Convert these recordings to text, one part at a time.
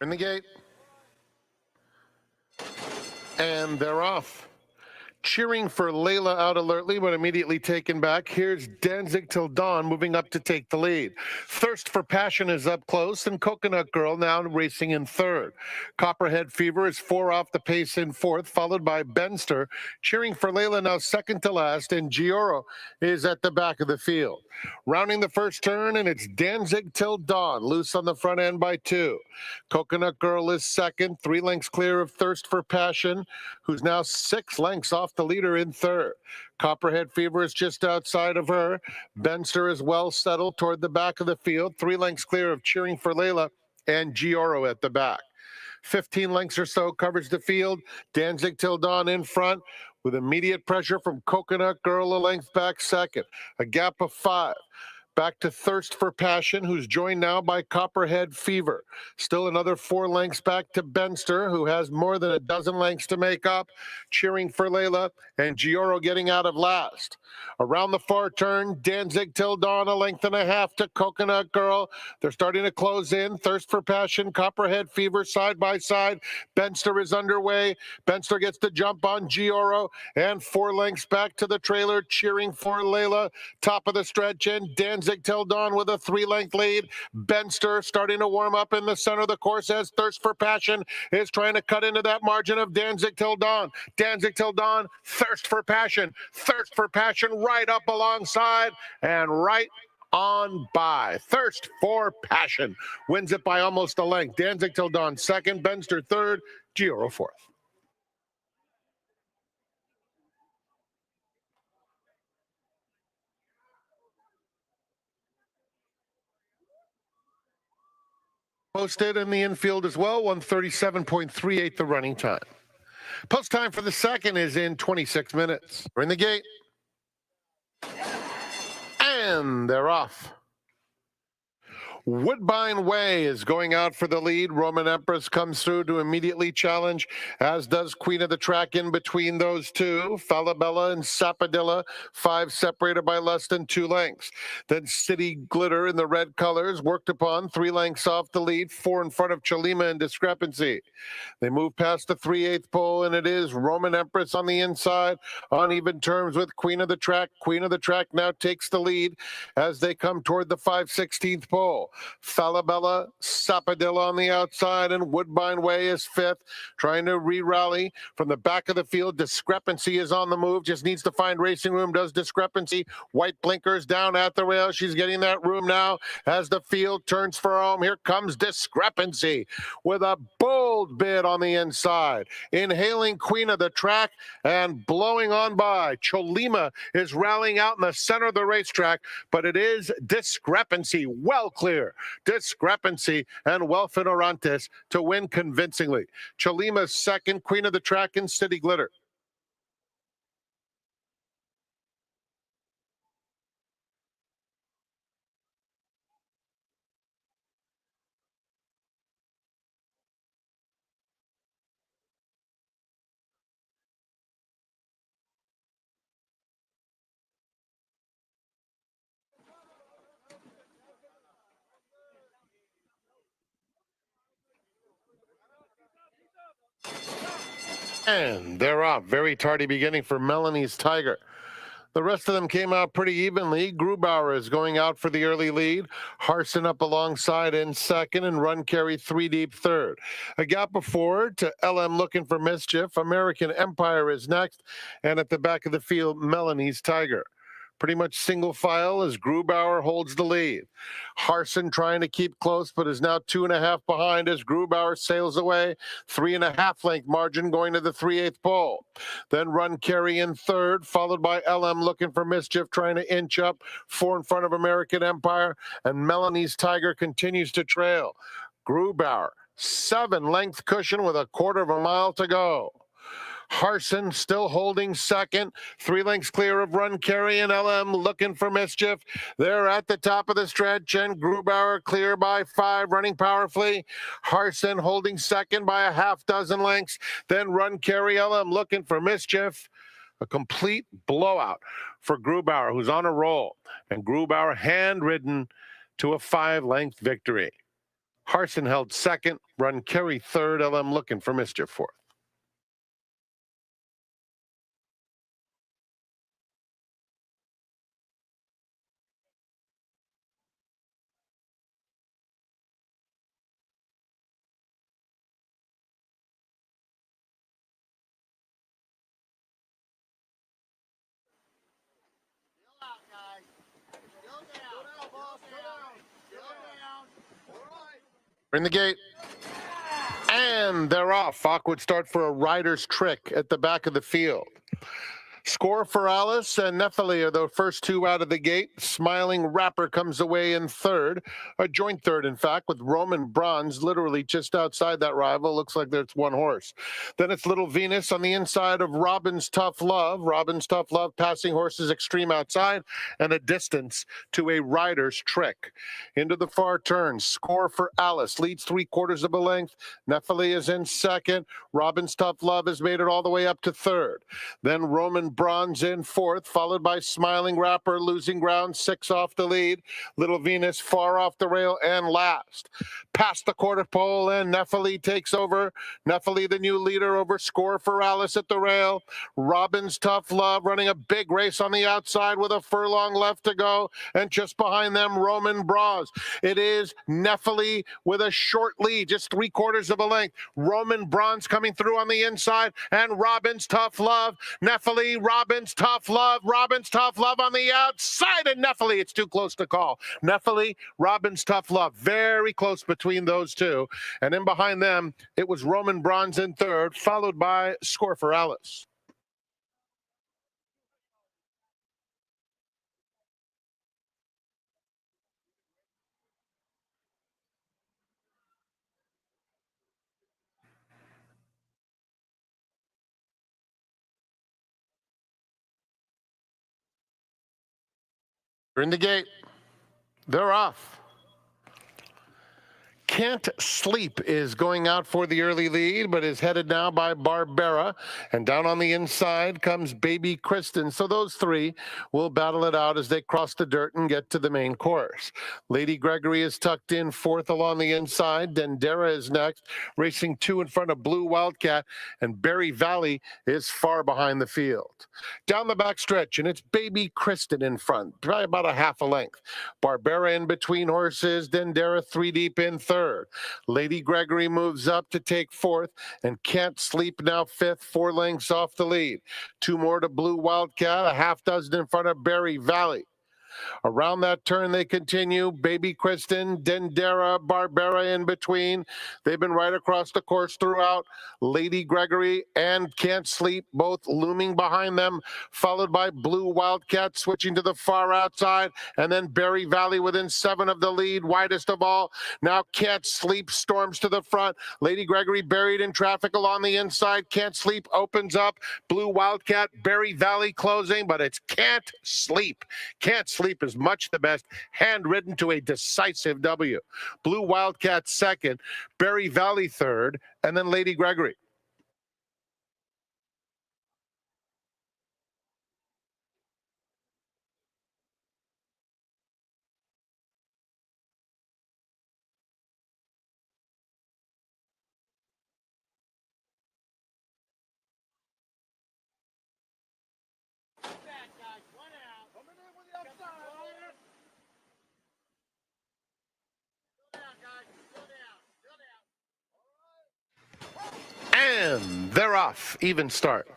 In the gate. And they're off. Cheering for Layla out alertly, but immediately taken back. Here's Danzig Till Dawn moving up to take the lead. Thirst for Passion is up close, and Coconut Girl now racing in third. Copperhead Fever is 4 off the pace in fourth, followed by Benster. Cheering for Layla now second to last, and Gioro is at the back of the field. Rounding the first turn, and it's Danzig Till Dawn, loose on the front end by 2. Coconut Girl is second, 3 lengths clear of Thirst for Passion, who's now 6 lengths off the leader in third. Copperhead Fever is just outside of her. Benster is well settled toward the back of the field, 3 lengths clear of Cheering for Layla and Gioro at the back. 15 lengths or so covers the field. Danzig Till Dawn in front with immediate pressure from Coconut Girl a length back second. A gap of 5. Back to Thirst for Passion, who's joined now by Copperhead Fever. Still another 4 lengths back to Benster, who has more than a dozen lengths to make up. Cheering for Layla, and Gioro getting out of last. Around the far turn, Danzig Till Dawn, a length and a half to Coconut Girl. They're starting to close in. Thirst for Passion, Copperhead Fever side by side. Benster is underway. Benster gets the jump on Gioro, and 4 lengths back to the trailer. Cheering for Layla, top of the stretch, and Danzig Till Dawn with a 3-length lead. Benster starting to warm up in the center of the course as Thirst for Passion is trying to cut into that margin of Danzig Till Dawn. Danzig Till Dawn, Thirst for Passion right up alongside and right on by. Thirst for Passion wins it by almost a length. Danzig Till Dawn second, Benster third, Gioro fourth. Posted in the infield as well, 137.38 the running time. Post time for the second is in 26 minutes. We're in the gate. And they're off. Woodbine Way is going out for the lead. Roman Empress comes through to immediately challenge, as does Queen of the Track in between those two. Falabella and Sapadilla, 5 separated by less than 2 lengths. Then City Glitter in the red colors, worked upon, 3 lengths off the lead, 4 in front of Cholima in Discrepancy. They move past the 3/8 pole, and it is Roman Empress on the inside, on even terms with Queen of the Track. Queen of the Track now takes the lead as they come toward the 5/16 pole. Falabella, Sapadilla on the outside, and Woodbine Way is 5th, trying to re-rally from the back of the field. Discrepancy is on the move, just needs to find racing room, does Discrepancy. White blinkers down at the rail. She's getting that room now as the field turns for home. Here comes Discrepancy with a bold bid on the inside, inhaling Queen of the Track and blowing on by. Cholima is rallying out in the center of the racetrack, but it is Discrepancy, well clear. Discrepancy and Welfin Orantes to win convincingly. Cholima's second, Queen of the Track, and City Glitter. And they're off. Very tardy beginning for Melanie's Tiger. The rest of them came out pretty evenly. Grubauer is going out for the early lead. Harson up alongside in second, and Run Carry 3 deep third. A gap of 4 to LM Looking for Mischief. American Empire is next, and at the back of the field, Melanie's Tiger. Pretty much single file as Grubauer holds the lead. Harson trying to keep close, but is now 2.5 behind as Grubauer sails away. 3.5 length margin going to the 3/8 pole. Then Run Carry in third, followed by LM Looking for Mischief trying to inch up, 4 in front of American Empire, and Melanie's Tiger continues to trail. Grubauer, 7-length cushion with 1/4 mile to go. Harson still holding second, 3 lengths clear of Run Carry and LM Looking for Mischief. They're at the top of the stretch, and Grubauer clear by 5, running powerfully. Harson holding second by a 6 lengths. Then Run Carry, LM Looking for Mischief. A complete blowout for Grubauer, who's on a roll. And Grubauer hand-ridden to a 5-length victory. Harson held second. Run Kerry third. LM looking for mischief fourth. In the gate. And they're off. Awkward start for a rider's trick at the back of the field. Score for Alice and Nephili are the first two out of the gate. Smiling Rapper comes away in third, a joint third, in fact, with Roman Bronze literally just outside that rival. Looks like there's one horse. Then it's Little Venus on the inside of Robin's Tough Love. Robin's Tough Love passing horses extreme outside and a distance to a rider's trick. Into the far turn. Score for Alice leads 3/4 of a length. Nephili is in second. Robin's Tough Love has made it all the way up to third. Then Roman Bronze in fourth, followed by Smiling Rapper losing ground, 6 off the lead. Little Venus far off the rail and last. Past the quarter pole and Nephili takes over. Nephili the new leader over Score for Alice at the rail. Robin's Tough Love running a big race on the outside with a furlong left to go. And just behind them, Roman Bronze. It is Nephili with a short lead, just 3/4 of a length. Roman Bronze coming through on the inside and Robin's Tough Love. Nephili, Robin's Tough Love, Robin's Tough Love on the outside, and Nephili, it's too close to call. Nephili, Robin's Tough Love, very close between those two. And then behind them, it was Roman Bronze in third, followed by Score for Alice. They're in the gate. They're off. Can't Sleep is going out for the early lead, but is headed now by Barbera. And down on the inside comes Baby Kristen. So those three will battle it out as they cross the dirt and get to the main course. Lady Gregory is tucked in fourth along the inside. Dendera is next, racing 2 in front of Blue Wildcat. And Berry Valley is far behind the field. Down the back stretch, and it's Baby Kristen in front, probably about a half a length. Barbera in between horses. Dendera 3 deep in third. Lady Gregory moves up to take fourth, and Can't Sleep now fifth, 4 lengths off the lead. 2 more to Blue Wildcat, a half dozen in front of Berry Valley. Around that turn, they continue. Baby Kristen, Dendera, Barbera in between. They've been right across the course throughout. Lady Gregory and Can't Sleep both looming behind them, followed by Blue Wildcat switching to the far outside, and then Berry Valley within 7 of the lead, widest of all. Now Can't Sleep storms to the front. Lady Gregory buried in traffic along the inside. Can't Sleep opens up. Blue Wildcat, Berry Valley closing, but it's Can't Sleep. Can't Sleep is much the best, handwritten to a decisive W. Blue Wildcat second, Berry Valley third, and then Lady Gregory. And they're off. Even start.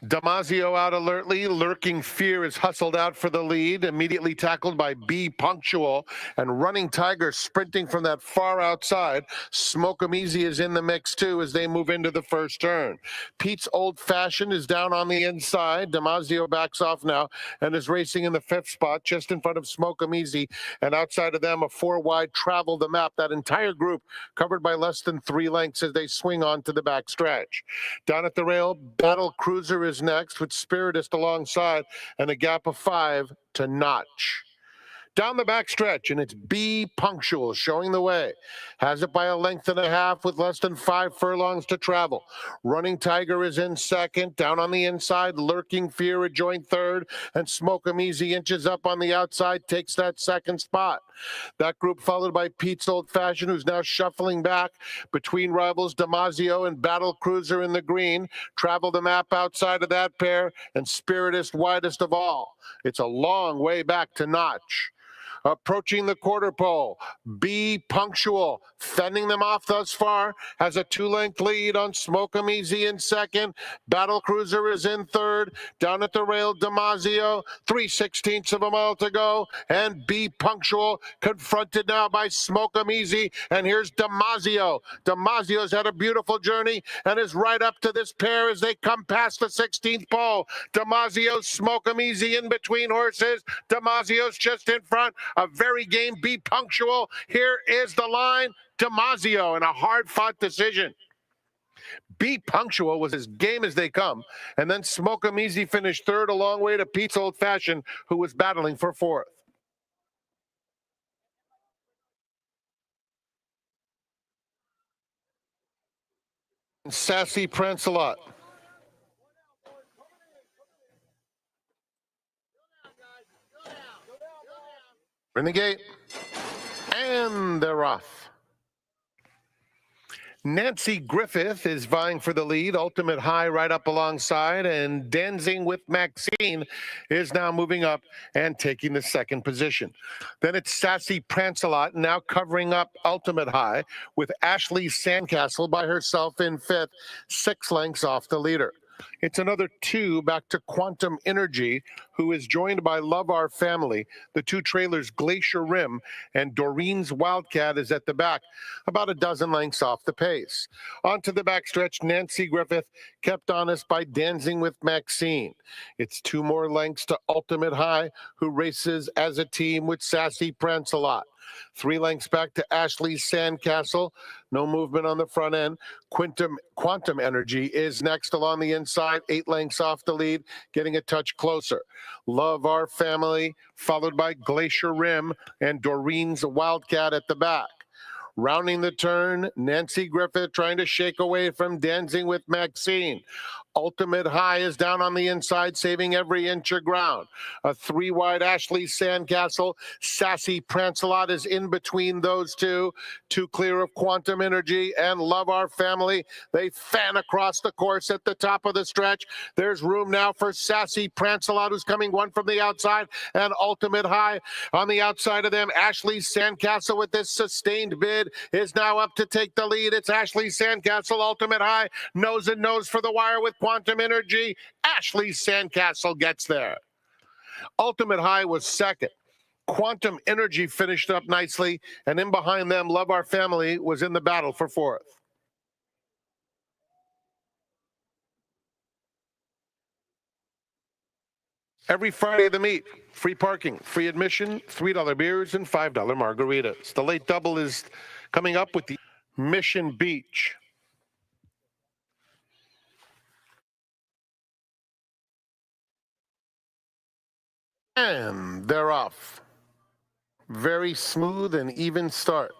Damasio out alertly. Lurking Fear is hustled out for the lead, immediately tackled by B Punctual, and Running Tiger sprinting from that far outside. Smoke 'em Easy is in the mix too as they move into the first turn. Pete's Old Fashioned is down on the inside. Damasio backs off now and is racing in the 5th spot just in front of Smoke 'em Easy, and outside of them a 4 wide Travel the Map. That entire group covered by less than 3 lengths as they swing on to the back stretch. Down at the rail, Battle Cruiser is next with Spiritist alongside and a gap of 5 to Notch. Down the back stretch, and it's Be Punctual showing the way. Has it by a length and a half with less than 5 furlongs to travel. Running Tiger is in second. Down on the inside, Lurking Fear a joint third. And Smoke 'em Easy inches up on the outside, takes that second spot. That group followed by Pete's Old Fashioned, who's now shuffling back between rivals Damasio and Battle Cruiser in the green. Travel the map outside of that pair, and Spiritist widest of all. It's a long way back to Notch. Approaching the quarter pole, Be Punctual, fending them off thus far, has a 2-length lead on Smoke 'em Easy in second. Battle Cruiser is in third. Down at the rail, Damasio, 3/16 of a mile to go, and Be Punctual confronted now by Smoke 'em Easy, and here's Damasio. Damasio's had a beautiful journey and is right up to this pair as they come past the 16th pole. Damasio, Smoke 'em Easy in between horses. Damasio's just in front. A very game, Be Punctual. Here is the line, Damasio, in a hard-fought decision. Be Punctual was as game as they come, and then Smoke 'em Easy finished third a long way to Pete's Old Fashioned, who was battling for fourth. Sassy Prancelot. In the gate, and they're off. Nancy Griffith is vying for the lead. Ultimate High right up alongside, and Dancing with Maxine is now moving up and taking the second position. Then it's Sassy Prancelot now covering up Ultimate High, with Ashley Sandcastle by herself in fifth, 6 lengths off the leader. It's another 2 back to Quantum Energy, who is joined by Love Our Family. The 2 trailers, Glacier Rim and Doreen's Wildcat, is at the back, about a dozen lengths off the pace. Onto the backstretch, Nancy Griffith kept honest by Dancing with Maxine. It's 2 more lengths to Ultimate High, who races as a team with Sassy Prancelot. 3 lengths back to Ashley Sandcastle. No movement on the front end. Quantum Energy is next along the inside, 8 lengths off the lead, getting a touch closer. Love Our Family, followed by Glacier Rim and Doreen's Wildcat at the back. Rounding the turn, Nancy Griffith trying to shake away from Dancing with Maxine. Ultimate High is down on the inside, saving every inch of ground. A 3-wide Ashley Sandcastle. Sassy Prancelot is in between those two. 2 clear of Quantum Energy and Love Our Family. They fan across the course at the top of the stretch. There's room now for Sassy Prancelot, who's coming 1 from the outside, and Ultimate High on the outside of them. Ashley Sandcastle, with this sustained bid, is now up to take the lead. It's Ashley Sandcastle. Ultimate High nose and nose for the wire with Quantum Energy. Ashley Sandcastle gets there. Ultimate High was second. Quantum Energy finished up nicely, and in behind them, Love Our Family was in the battle for fourth. Every Friday of the meet, free parking, free admission, $3 beers, and $5 margaritas. The late double is coming up with the Mission Beach. And they're off. Very smooth and even start.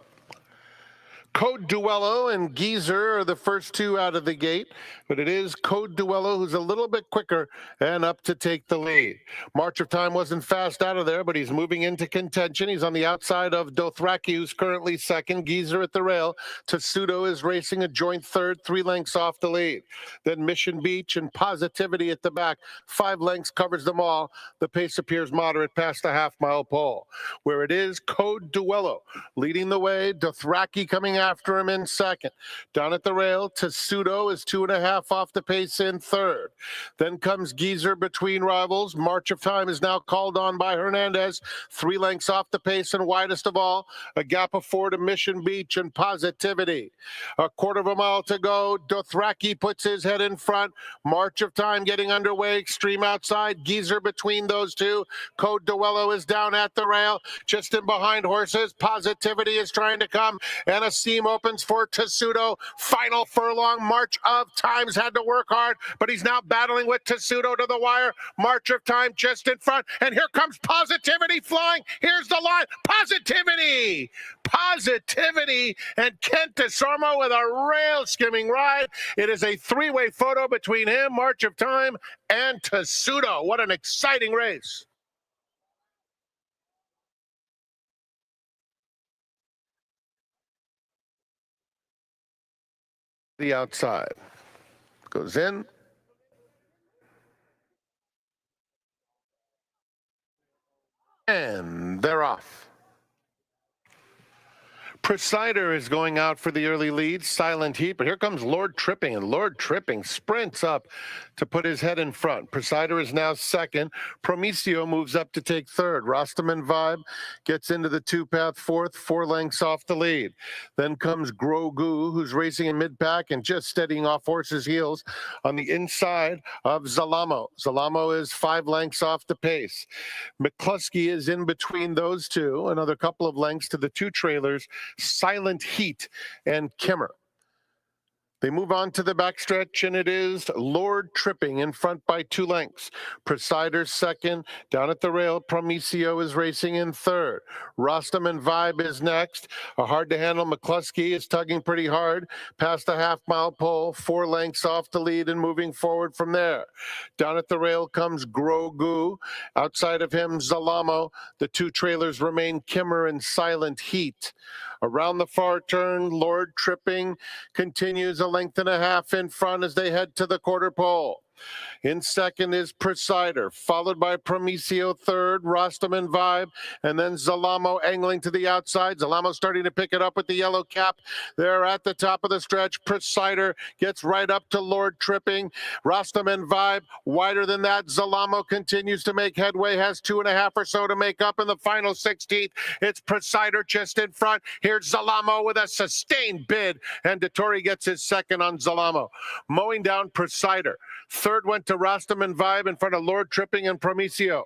Code Duello and Geezer are the first 2 out of the gate, but it is Code Duello who's a little bit quicker and up to take the lead. March of Time wasn't fast out of there, but he's moving into contention. He's on the outside of Dothraki, who's currently second. Geezer at the rail. Tessuto is racing a joint third, 3 lengths off the lead. Then Mission Beach and Positivity at the back. 5 lengths covers them all. The pace appears moderate past the half-mile pole, where it is Code Duello leading the way. Dothraki coming after him in second. Down at the rail, Tessuto is 2.5 off the pace in third. Then comes Geezer between rivals. March of Time is now called on by Hernandez. 3 lengths off the pace and widest of all. A gap of 4 to Mission Beach and Positivity. A quarter of a mile to go. Dothraki puts his head in front. March of Time getting underway. Extreme outside. Geezer between those 2. Code Duello is down at the rail. Just in behind horses. Positivity is trying to come. And a seam opens for Tessuto. Final furlong, March of Time's had to work hard, but he's now battling with Tessuto to the wire. March of Time just in front, and here comes Positivity flying. Here's the line. Positivity! Positivity and Kent DeSormo with a rail skimming ride. It is a three-way photo between him, March of Time, and Tessuto. What an exciting race. The outside goes in. And they're off. Presider is going out for the early lead, Silent Heat, but here comes Lord Tripping, and Lord Tripping sprints up to put his head in front. Presider is now second. Promisio moves up to take third. Rostaman Vibe gets into the two-path fourth, 4 lengths off the lead. Then comes Grogu, who's racing in mid-pack and just steadying off horse's heels on the inside of Zalamo. Zalamo is 5 lengths off the pace. McCluskey is in between those two, another couple of lengths to the two trailers, Silent Heat and Kimmer. They move on to the backstretch, and it is Lord Tripping in front by 2 lengths. Presider second. Down at the rail, Promisio is racing in third. Rostaman Vibe is next. A hard-to-handle McCluskey is tugging pretty hard past the half-mile pole, 4 lengths off the lead and moving forward from there. Down at the rail comes Grogu. Outside of him, Zalamo. The two trailers remain Kimmer and Silent Heat. Around the far turn, Lord Tripping continues a length and a half in front as they head to the quarter pole. In second is Presider, followed by Promisio third, Rostaman Vibe, and then Zalamo angling to the outside. Zalamo starting to pick it up with the yellow cap. They're at the top of the stretch. Presider gets right up to Lord Tripping. Rostaman Vibe wider than that. Zalamo continues to make headway, has 2.5 or so to make up in the final 16th. It's Presider just in front. Here's Zalamo with a sustained bid, and Dettori gets his second on Zalamo. Mowing down Presider. Third went to Rostaman Vibe in front of Lord Tripping and Promisio.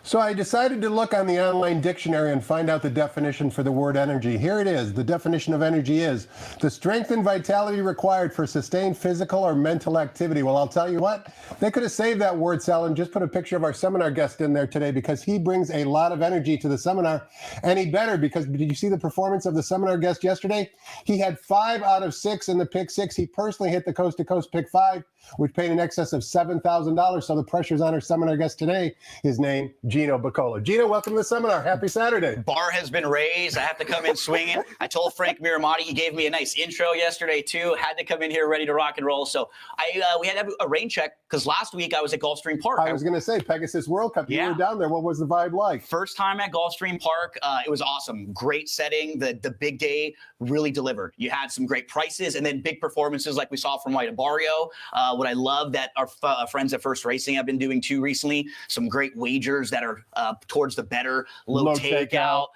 So I decided to look on the online dictionary and find out the definition for the word energy. Here it is. The definition of energy is the strength and vitality required for sustained physical or mental activity. Well, I'll tell you what, they could have saved that word salad and just put a picture of our seminar guest in there today, because he brings a lot of energy to the seminar. And he better, because did you see the performance of the seminar guest yesterday? He had 5 out of 6 in the pick 6. He personally hit the coast to coast pick 5, which paid in excess of $7,000. So the pressure's on our seminar guest today. His name, Gino Buccola. Gino, welcome to the seminar. Happy Saturday. Bar has been raised. I have to come in swinging. I told Frank Miramati, he gave me a nice intro yesterday too. Had to come in here ready to rock and roll. So we had to have a rain check because last week I was at Gulfstream Park. I was going to say Pegasus World Cup. You were down there. What was the vibe like? First time at Gulfstream Park. It was awesome. Great setting. The big day really delivered. You had some great prices and then big performances like we saw from White Barrio. What I love that our friends at First Racing have been doing too recently. Some great wagers that are towards the better low takeout.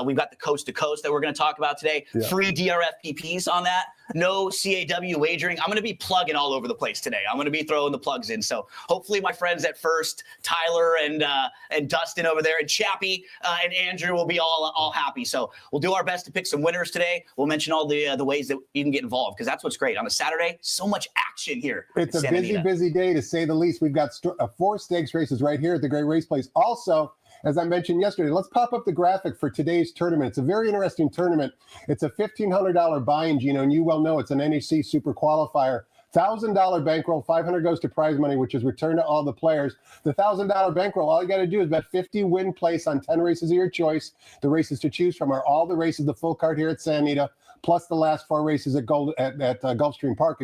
We've got the coast to coast that we're going to talk about today. Yeah. Free DRFPPs on that. No CAW wagering. I'm going to be plugging all over the place today. I'm going to be throwing the plugs in. So hopefully my friends at First, Tyler and Dustin over there, and Chappie and Andrew will be all happy. So we'll do our best to pick some winners today. We'll mention all the ways that you can get involved, because that's what's great. On a Saturday, so much action here. It's a busy day, to say the least. We've got 4 stakes races right here at the Great Race Place. Also, as I mentioned yesterday, let's pop up the graphic for today's tournament. It's a very interesting tournament. It's a $1,500 buy-in, Gino, and you well know it's an NHC Super Qualifier. $1,000 bankroll, $500 goes to prize money, which is returned to all the players. The $1,000 bankroll, all you got to do is bet 50 win place on 10 races of your choice. The races to choose from are all the races, the full card here at Santa Anita, plus the last 4 races at Gulfstream Park,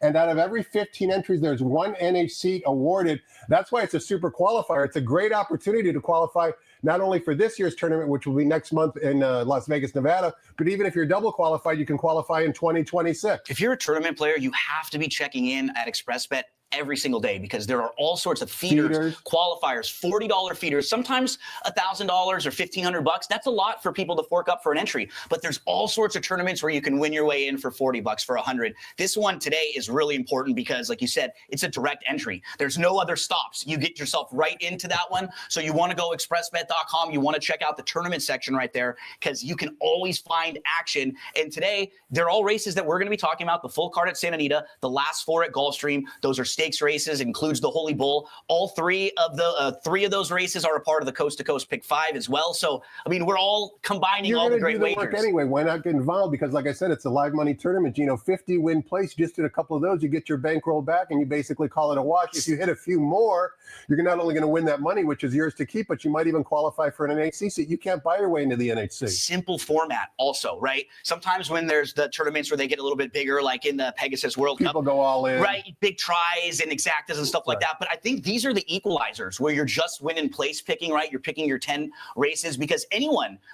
And out of every 15 entries, there's 1 NHC awarded. That's why it's a super qualifier. It's a great opportunity to qualify not only for this year's tournament, which will be next month in Las Vegas, Nevada, but even if you're double qualified, you can qualify in 2026. If you're a tournament player, you have to be checking in at ExpressBet every single day, because there are all sorts of feeders. Qualifiers, $40 feeders, sometimes $1,000 or $1,500. That's a lot for people to fork up for an entry, but there's all sorts of tournaments where you can win your way in for $40, for $100. This one today is really important because, like you said, it's a direct entry. There's no other stops. You get yourself right into that one. So you want to go expressbet.com. You want to check out the tournament section right there, because you can always find action. And today, they're all races that we're going to be talking about. The full card at Santa Anita, the last 4 at Gulfstream. Those are stakes races, includes the Holy Bull. All 3 of those races are a part of the Coast to Coast Pick 5 as well. So, I mean, we're all combining all the great wagers. Work anyway, why not get involved? Because, like I said, it's a live money tournament. 50 win place. You just did a couple of those. You get your bankroll back, and you basically call it a wash. If you hit a few more, you're not only going to win that money, which is yours to keep, but you might even qualify for an NHC seat. You can't buy your way into the NHC. Simple format, also, right? Sometimes when there's the tournaments where they get a little bit bigger, like in the Pegasus World Cup, people go all in, right? Big tries and exactas and stuff like that. But I think these are the equalizers where you're just winning place picking, right? You're picking your 10 races, because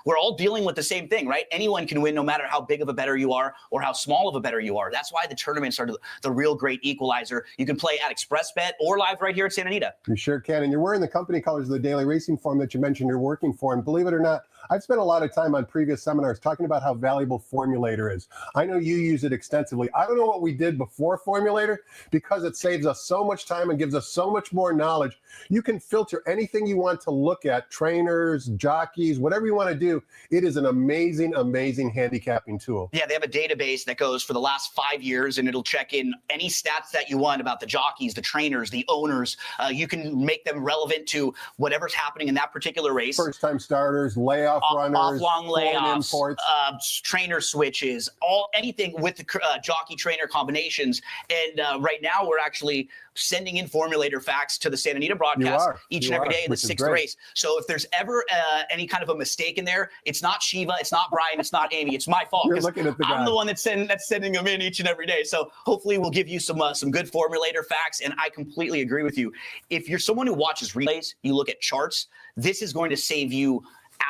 we're all dealing with the same thing, right? Anyone can win no matter how big of a bettor you are or how small of a bettor you are. That's why the tournaments are the real great equalizer. You can play at ExpressBet or live right here at Santa Anita. You sure can. And you're wearing the company colors of the Daily Racing Form that you mentioned you're working for. And believe it or not, I've spent a lot of time on previous seminars talking about how valuable Formulator is. I know you use it extensively. I don't know what we did before Formulator, because it saves us so much time and gives us so much more knowledge. You can filter anything you want to look at, trainers, jockeys, whatever you want to do. It is an amazing, amazing handicapping tool. Yeah, they have a database that goes for the last 5 years, and it'll check in any stats that you want about the jockeys, the trainers, the owners. You can make them relevant to whatever's happening in that particular race. First-time starters, layoff runners, off-long layoffs, imports, trainer switches, anything with the jockey-trainer combinations. And right now, we're actually sending in Formulator facts to the Santa Anita broadcast each and every day in the 6th race. So if there's ever any kind of a mistake in there, it's not Shiva, it's not Brian, it's not Amy, it's my fault. You're looking at the guy. I'm the one that's sending them in each and every day. So hopefully we'll give you some good Formulator facts. And I completely agree with you. If you're someone who watches relays, you look at charts, this is going to save you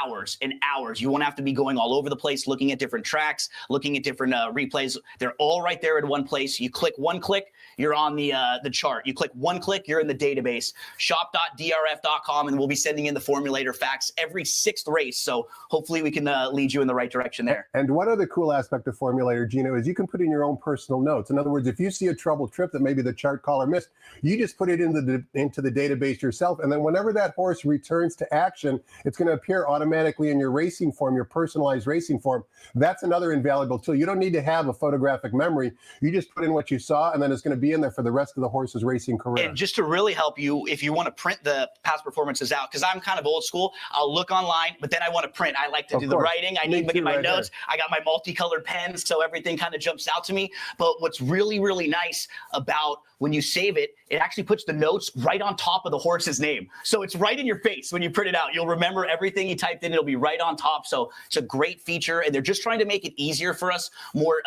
hours and hours. You won't have to be going all over the place, looking at different tracks, looking at different replays. They're all right there in one place. You click one click, you're on the chart. You click one click, you're in the database. Shop.drf.com, and we'll be sending in the formulator facts every 6th race. So hopefully we can lead you in the right direction there. And one other cool aspect of Formulator, Gino, is you can put in your own personal notes. In other words, if you see a troubled trip that maybe the chart caller missed, you just put it into the database yourself. And then whenever that horse returns to action, it's going to appear automatically in your racing form, your personalized racing form. That's another invaluable tool. You don't need to have a photographic memory. You just put in what you saw, and then it's going to be in there for the rest of the horse's racing career. And just to really help you, if you want to print the past performances out, because I'm kind of old school, I'll look online, but then I want to print. I like to do the writing. I need to get my notes. I got my multicolored pens, so everything kind of jumps out to me. But what's really, really nice about when you save it, it actually puts the notes right on top of the horse's name. So it's right in your face when you print it out. You'll remember everything you typed in. It'll be right on top. So it's a great feature. And they're just trying to make it easier for us, more,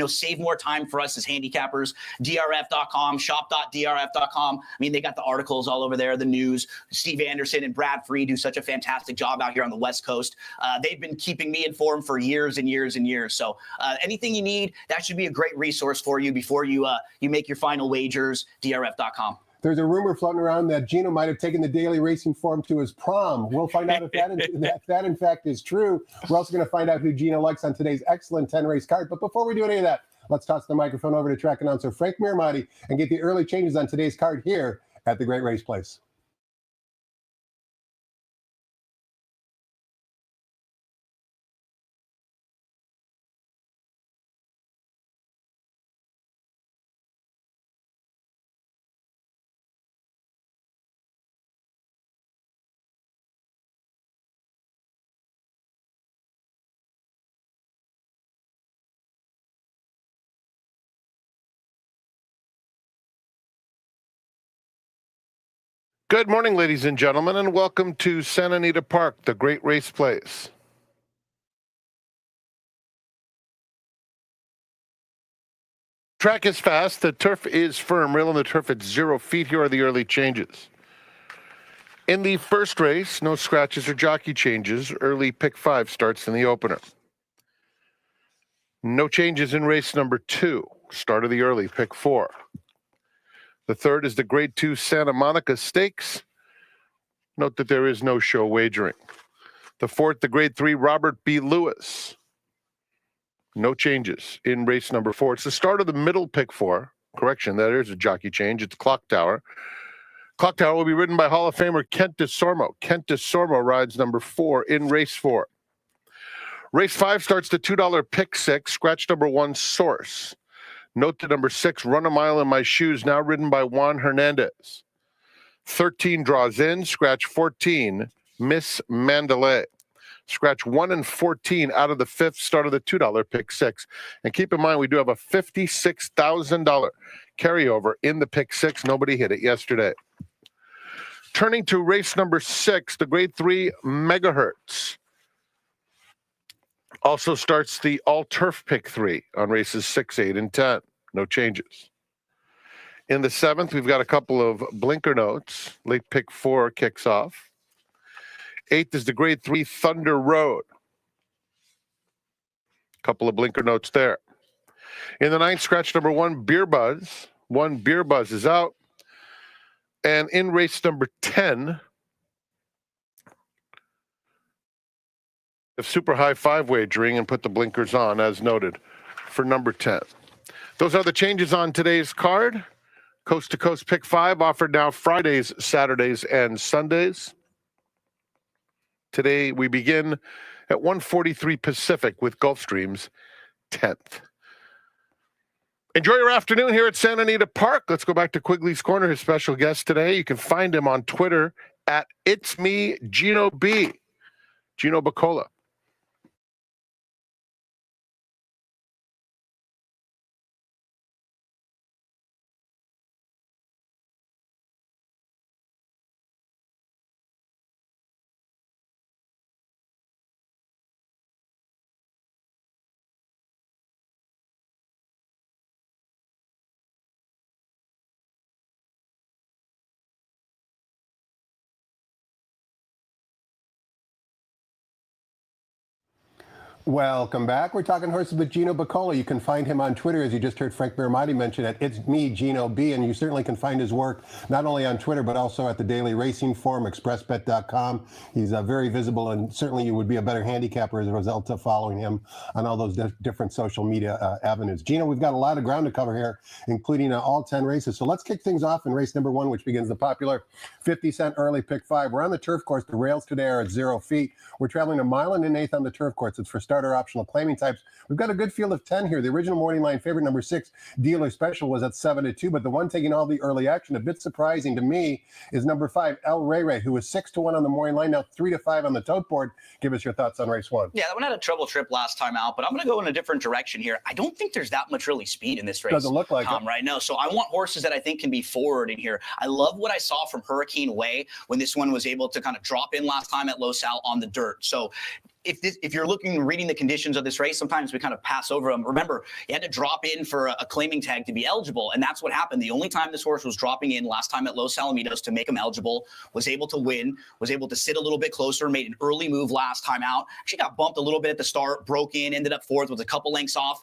save more time for us as handicappers. DRF.com, shop.drf.com. I mean, they got the articles all over there, the news. Steve Anderson and Brad Free do such a fantastic job out here on the West Coast. They've been keeping me informed for years and years and years. So anything you need, that should be a great resource for you before you make your final wagers. DRF.com. There's a rumor floating around that Gino might have taken the daily racing form to his prom. We'll find out if that in fact is true. We're also going to find out who Gino likes on today's excellent 10-race card. But before we do any of that, let's toss the microphone over to track announcer Frank Miramati and get the early changes on today's card here at the Great Race Place. Good morning, ladies and gentlemen, and welcome to Santa Anita Park, the Great Race Place. Track is fast, the turf is firm, rail on the turf at 0 feet. Here are the early changes. In the first race, no scratches or jockey changes. Early pick 5 starts in the opener. No changes in race number 2. Start of the early pick 4. The third is the Grade 2 Santa Monica Stakes. Note that there is no show wagering. The fourth, the Grade 3 Robert B. Lewis. No changes in race number 4. It's the start of the middle pick 4. Correction, that is a jockey change. It's Clock Tower. Clock Tower will be ridden by Hall of Famer Kent DeSormo. Kent DeSormo rides number 4 in race 4. Race 5 starts the $2 pick 6, scratch number 1 Source. Note that number 6, Run a Mile in My Shoes, now ridden by Juan Hernandez. 13 draws in, scratch 14, Miss Mandalay. Scratch 1 and 14 out of the 5th, start of the $2 pick 6. And keep in mind, we do have a $56,000 carryover in the pick 6. Nobody hit it yesterday. Turning to race number 6, the Grade 3 Megahertz. Also starts the all-turf pick 3 on races 6, 8, and 10. No changes. In the 7th, we've got a couple of blinker notes. Late pick 4 kicks off. 8th is the Grade 3 Thunder Road. Couple of blinker notes there. In the 9th, scratch number 1, Beer Buzz. 1 Beer Buzz is out. And in race number 10, the super high 5 wagering and put the blinkers on as noted for number 10. Those are the changes on today's card. Coast to Coast Pick 5 offered now Fridays, Saturdays, and Sundays. Today we begin at 1:43 Pacific with Gulfstream's 10th. Enjoy your afternoon here at Santa Anita Park. Let's go back to Quigley's Corner, his special guest today. You can find him on Twitter at It's Me Gino B. Gino Buccola. Welcome back. We're talking horses with Gino Buccola. You can find him on Twitter, as you just heard Frank Baramati mention it. It's me, Gino B. And you certainly can find his work not only on Twitter, but also at the Daily Racing Forum, expressbet.com. He's very visible, and certainly you would be a better handicapper as a result of following him on all those different social media avenues. Gino, we've got a lot of ground to cover here, including all 10 races. So let's kick things off in race number 1, which begins the popular 50-cent early pick 5. We're on the turf course. The rails today are at 0 feet. We're traveling 1 1/8 on the turf course. It's for starter optional claiming types. We've got a good field of 10 here. The original morning line favorite, number 6, Dealer Special, was at 7-2, but the one taking all the early action, a bit surprising to me, is number 5, El Rey Rey, who was 6-1 on the morning line, now 3-5 on the tote board. Give us your thoughts on race 1. Yeah, that one had a trouble trip last time out, but I'm going to go in a different direction here. I don't think there's that much really speed in this race. Doesn't look like Tom, it. right? No, so I want horses that I think can be forward in here. I love what I saw from Hurricane Way when this one was able to kind of drop in last time at Los Al on the dirt. So if you're reading the conditions of this race, sometimes we kind of pass over them. Remember, you had to drop in for a claiming tag to be eligible, and that's what happened. The only time this horse was dropping in last time at Los Alamitos to make him eligible, was able to win, was able to sit a little bit closer, made an early move last time out. She got bumped a little bit at the start, broke in, ended up 4th, was a couple lengths off,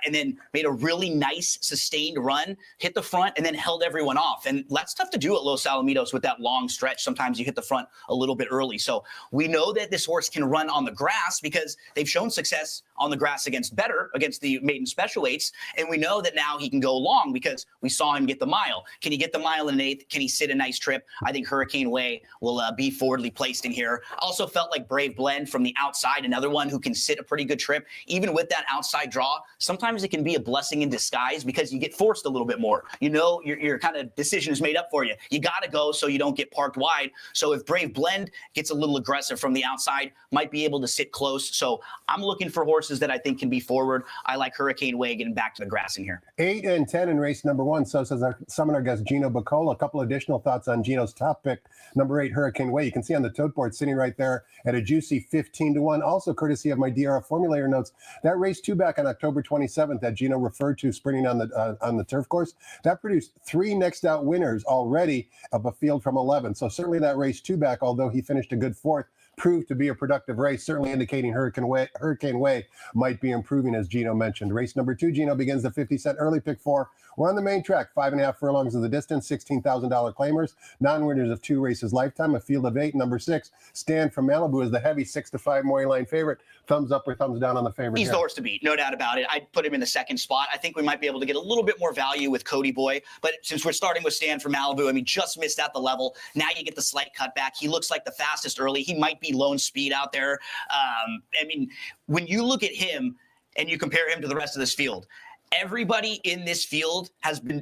and then made a really nice sustained run, hit the front, and then held everyone off. And that's tough to do at Los Alamitos with that long stretch. Sometimes you hit the front a little bit early. So we know that this horse can run on the grass because they've shown success on the grass against the maiden special weights. And we know that now he can go long because we saw him get the mile. Can he get the mile in an 8th? Can he sit a nice trip? I think Hurricane Way will be forwardly placed in here. Also felt like Brave Blend from the outside, another one who can sit a pretty good trip. Even with that outside draw, sometimes it can be a blessing in disguise because you get forced a little bit more. You know, your kind of decision is made up for you. You got to go so you don't get parked wide. So if Brave Blend gets a little aggressive from the outside, might be able to sit close. So I'm looking for horses that I think can be forward. I like Hurricane Way getting back to the grass in here. 8 and 10 in race number 1. So says our seminar guest, Gino Buccola. A couple additional thoughts on Gino's top pick, number 8, Hurricane Way. You can see on the tote board sitting right there at a juicy 15-1. Also courtesy of my DRF formulator notes. That race 2 back on October 27th that Gino referred to sprinting on the turf course, that produced 3 next out winners already of a field from 11. So certainly that race 2 back, although he finished a good 4th, proved to be a productive race, certainly indicating Hurricane Way might be improving, as Gino mentioned. Race number 2, Gino, begins the 50-cent early pick 4. We're on the main track, 5.5 furlongs of the distance, $16,000 claimers, non-winners of 2 races lifetime, a field of 8. Number 6, Stan from Malibu is the heavy 6-5 morning line favorite. Thumbs up or thumbs down on the favorite? He's the horse to beat, no doubt about it. I'd put him in the 2nd spot. I think we might be able to get a little bit more value with Cody Boy, but since we're starting with Stan from Malibu, I mean, just missed out the level. Now you get the slight cutback. He looks like the fastest early. He might be lone speed out there. I mean, when you look at him and you compare him to the rest of this field, everybody in this field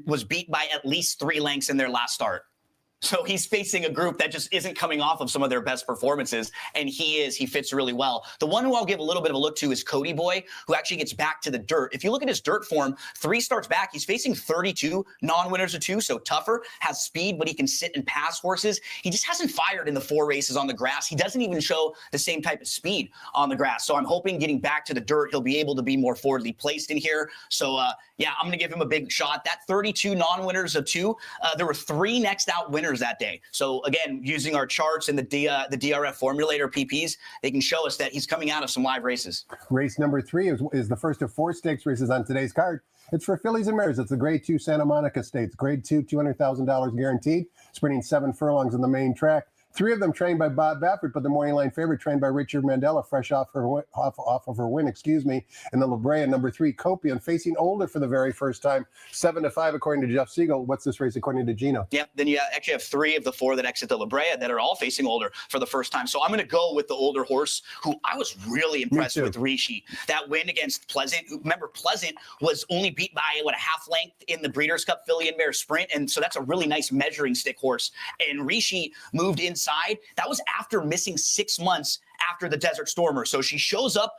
was beat by at least 3 lengths in their last start. So he's facing a group that just isn't coming off of some of their best performances, and he fits really well. The one who I'll give a little bit of a look to is Cody Boy, who actually gets back to the dirt. If you look at his dirt form, 3 starts back, he's facing 32 non-winners of 2, so tougher, has speed, but he can sit and pass horses. He just hasn't fired in the 4 races on the grass. He doesn't even show the same type of speed on the grass. So I'm hoping getting back to the dirt, he'll be able to be more forwardly placed in here. So yeah, I'm going to give him a big shot. That 32 non-winners of 2, there were 3 next out winners that day. So again, using our charts and the DRF formulator PPs, they can show us that he's coming out of some live races. Race number 3 is the first of 4 stakes races on today's card. It's for fillies and mares. It's the Grade 2 Santa Monica Stakes. Grade 2, $200,000 guaranteed, sprinting 7 furlongs on the main track. 3 of them trained by Bob Baffert, but the morning line favorite trained by Richard Mandela, fresh off of her win, in the La Brea. Number 3, Copian, facing older for the very first time, 7-5 according to Jeff Siegel. What's this race according to Gino? Yep. Then you actually have 3 of the 4 that exit the La Brea that are all facing older for the first time. So I'm going to go with the older horse, who I was really impressed with, Rishi. That win against Pleasant. Remember, Pleasant was only beat by a half length in the Breeders' Cup Filly and Mare Sprint, and so that's a really nice measuring stick horse. And Rishi moved inside. That was after missing 6 months after the Desert Stormer. So she shows up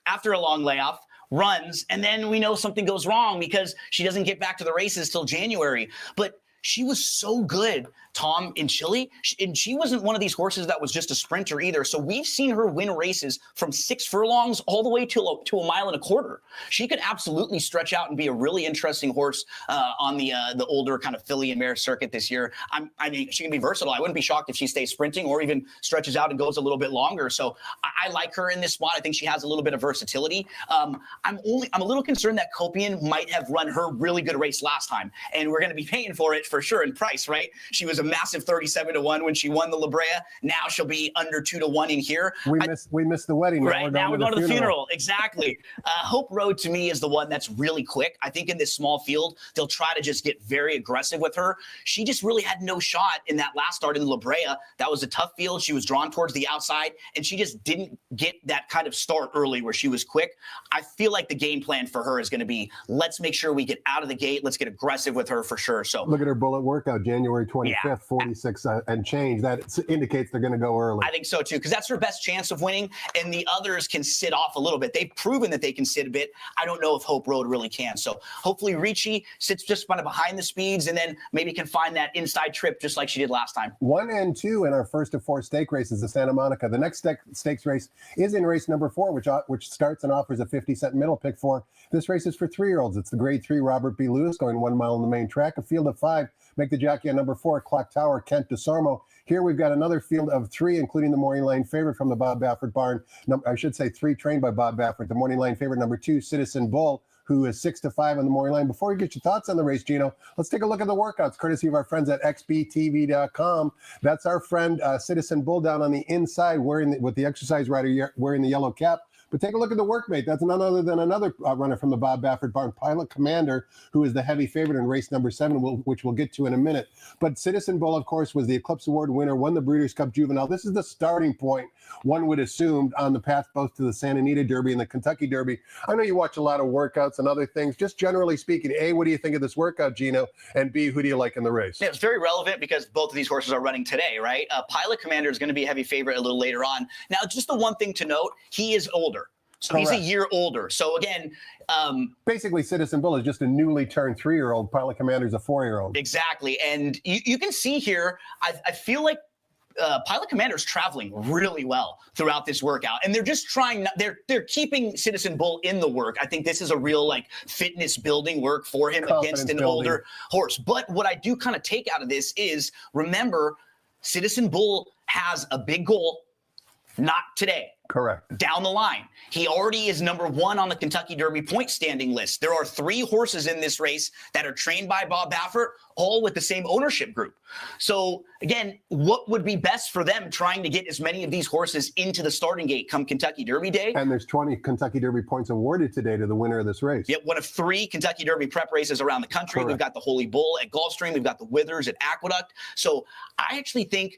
after a long layoff, runs, and then we know something goes wrong because she doesn't get back to the races till January. But she was so good Tom in Chile, and she wasn't one of these horses that was just a sprinter either. So we've seen her win races from 6 furlongs all the way to a mile and a quarter. She could absolutely stretch out and be a really interesting horse on the older kind of filly and mare circuit this year. I mean, she can be versatile. I wouldn't be shocked if she stays sprinting or even stretches out and goes a little bit longer. So I like her in this spot. I think she has a little bit of versatility. I'm a little concerned that Copian might have run her really good race last time, and we're going to be paying for it for sure in price, right? She was a massive 37-1 when she won the La Brea. Now she'll be under 2-1 in here. We missed the wedding. Right, now we're going to the funeral. Exactly. Hope Road to me is the one that's really quick. I think in this small field, they'll try to just get very aggressive with her. She just really had no shot in that last start in La Brea. That was a tough field. She was drawn towards the outside, and she just didn't get that kind of start early where she was quick. I feel like the game plan for her is going to be, let's make sure we get out of the gate. Let's get aggressive with her for sure. So look at her bullet workout, January 25th, 46 and change. That indicates they're going to go early. I think so too, because that's her best chance of winning, and the others can sit off a little bit. They've proven that they can sit a bit. I don't know if Hope Road really can. So hopefully Ricci sits just kind of behind the speeds and then maybe can find that inside trip just like she did last time. 1 and 2 in our first of 4 stake races of Santa Monica. The next stakes race is in race number 4, which starts and offers a 50-cent middle pick for. This race is for 3-year-olds. It's the grade 3 Robert B. Lewis going 1 mile on the main track. A field of 5 make the jockey on number 4, Clock Tower, Kent DeSormo. Here we've got another field of 3, including the morning line favorite from the Bob Baffert barn. I should say 3 trained by Bob Baffert. The morning line favorite number 2, Citizen Bull, who is 6-5 on the morning line. Before we get your thoughts on the race, Gino, let's take a look at the workouts, courtesy of our friends at xbtv.com. That's our friend Citizen Bull down on the inside, with the exercise rider wearing the yellow cap. But take a look at the workmate. That's none other than another runner from the Bob Baffert barn, Pilot Commander, who is the heavy favorite in race number 7, which we'll get to in a minute. But Citizen Bull, of course, was the Eclipse Award winner, won the Breeders' Cup Juvenile. This is the starting point, one would assume, on the path both to the Santa Anita Derby and the Kentucky Derby. I know you watch a lot of workouts and other things. Just generally speaking, A, what do you think of this workout, Gino? And B, who do you like in the race? Yeah, it's very relevant because both of these horses are running today, right? Pilot Commander is going to be a heavy favorite a little later on. Now, just the one thing to note, he is older. So Correct. He's a year older. So again, basically Citizen Bull is just a newly turned 3-year-old. Pilot Commander is a 4-year-old. Exactly. And you can see here, I feel like Pilot Commander is traveling really well throughout this workout, and they're just trying. They're keeping Citizen Bull in the work. I think this is a real fitness building work for him against an older horse. But what I do kind of take out of this is, remember, Citizen Bull has a big goal. Not today. Correct. Down the line. He already is number 1 on the Kentucky Derby point standing list. There are 3 horses in this race that are trained by Bob Baffert, all with the same ownership group. So again, what would be best for them trying to get as many of these horses into the starting gate come Kentucky Derby Day? And there's 20 Kentucky Derby points awarded today to the winner of this race. Yep, one of 3 Kentucky Derby prep races around the country. Correct. We've got the Holy Bull at Gulfstream. We've got the Withers at Aqueduct. So I actually think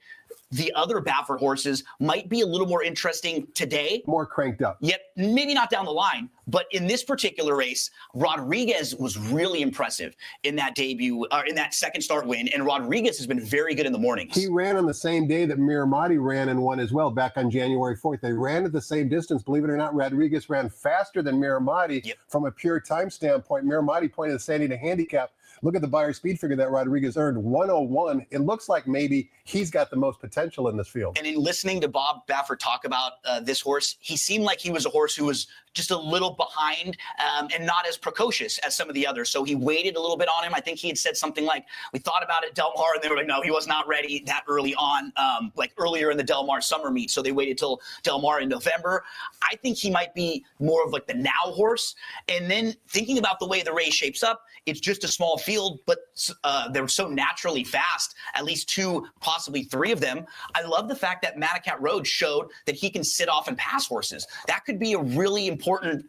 the other Baffert horses might be a little more interesting today. More cranked up. Yep, maybe not down the line, but in this particular race, Rodriguez was really impressive in that debut, or in that second start win, and Rodriguez has been very good in the mornings. He ran on the same day that Miramati ran and won as well, back on January 4th. They ran at the same distance. Believe it or not, Rodriguez ran faster than Miramati. Yep. From a pure time standpoint. Miramati pointed the Sandy to handicap. Look at the buyer speed figure that Rodriguez earned, 101. It looks like maybe he's got the most potential in this field. And in listening to Bob Baffert talk about this horse, he seemed like he was a horse who was just a little behind and not as precocious as some of the others. So he waited a little bit on him. I think he had said something like, we thought about it, Del Mar, and they were like, no, he was not ready that early on, earlier in the Del Mar summer meet. So they waited till Del Mar in November. I think he might be more of the now horse. And then thinking about the way the race shapes up, it's just a small field, but they're so naturally fast, at least 2, possibly 3 of them. I love the fact that Manicat Road showed that he can sit off and pass horses. That could be a really important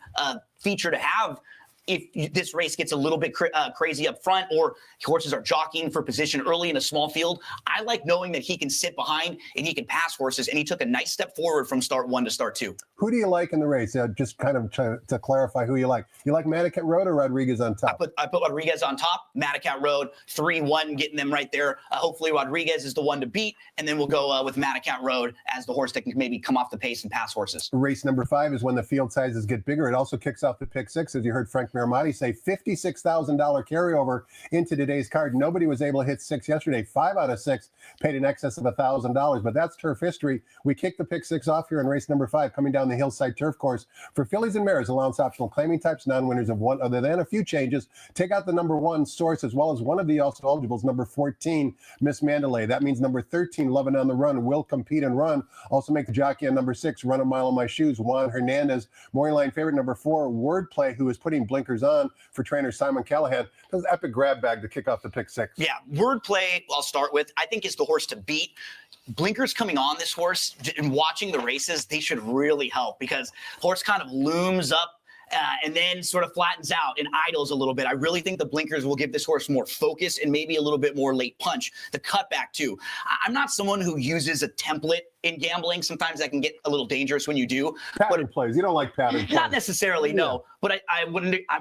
feature to have if this race gets a little bit crazy up front, or horses are jockeying for position early in a small field. I like knowing that he can sit behind and he can pass horses, and he took a nice step forward from start 1 to start 2. Who do you like in the race? Just kind of to clarify who you like. You like Manicat Road or Rodriguez on top? I put Rodriguez on top, Manicat Road, 3-1, getting them right there. Hopefully Rodriguez is the one to beat, and then we'll go with Manicat Road as the horse that can maybe come off the pace and pass horses. Race number 5 is when the field sizes get bigger. It also kicks off the pick 6, as you heard Frank Frank Miramati say $56,000 carryover into today's card. Nobody was able to hit 6 yesterday. 5 out of 6 paid in excess of $1,000, but that's turf history. We kicked the pick 6 off here in race number 5, coming down the Hillside Turf Course. For fillies and mares, allowance optional claiming types, non-winners of one other than a few changes. Take out the number 1 Source, as well as one of the also eligibles, number 14, Miss Mandalay. That means number 13, Lovin' on the Run, will compete and run. Also make the jockey on number 6, Run a Mile in My Shoes, Juan Hernandez. Morning line favorite, number 4, Wordplay, who is putting blinkers on for trainer Simon Callahan. Does an epic grab bag to kick off the pick 6. Yeah, Wordplay, I'll start with, I think is the horse to beat. Blinkers coming on this horse and watching the races, they should really help because horse kind of looms up and then sort of flattens out and idles a little bit. I really think the blinkers will give this horse more focus and maybe a little bit more late punch. The cutback too. I'm not someone who uses a template in gambling. Sometimes that can get a little dangerous when you do. Pattern plays. You don't like pattern plays. Not necessarily, no. But I'm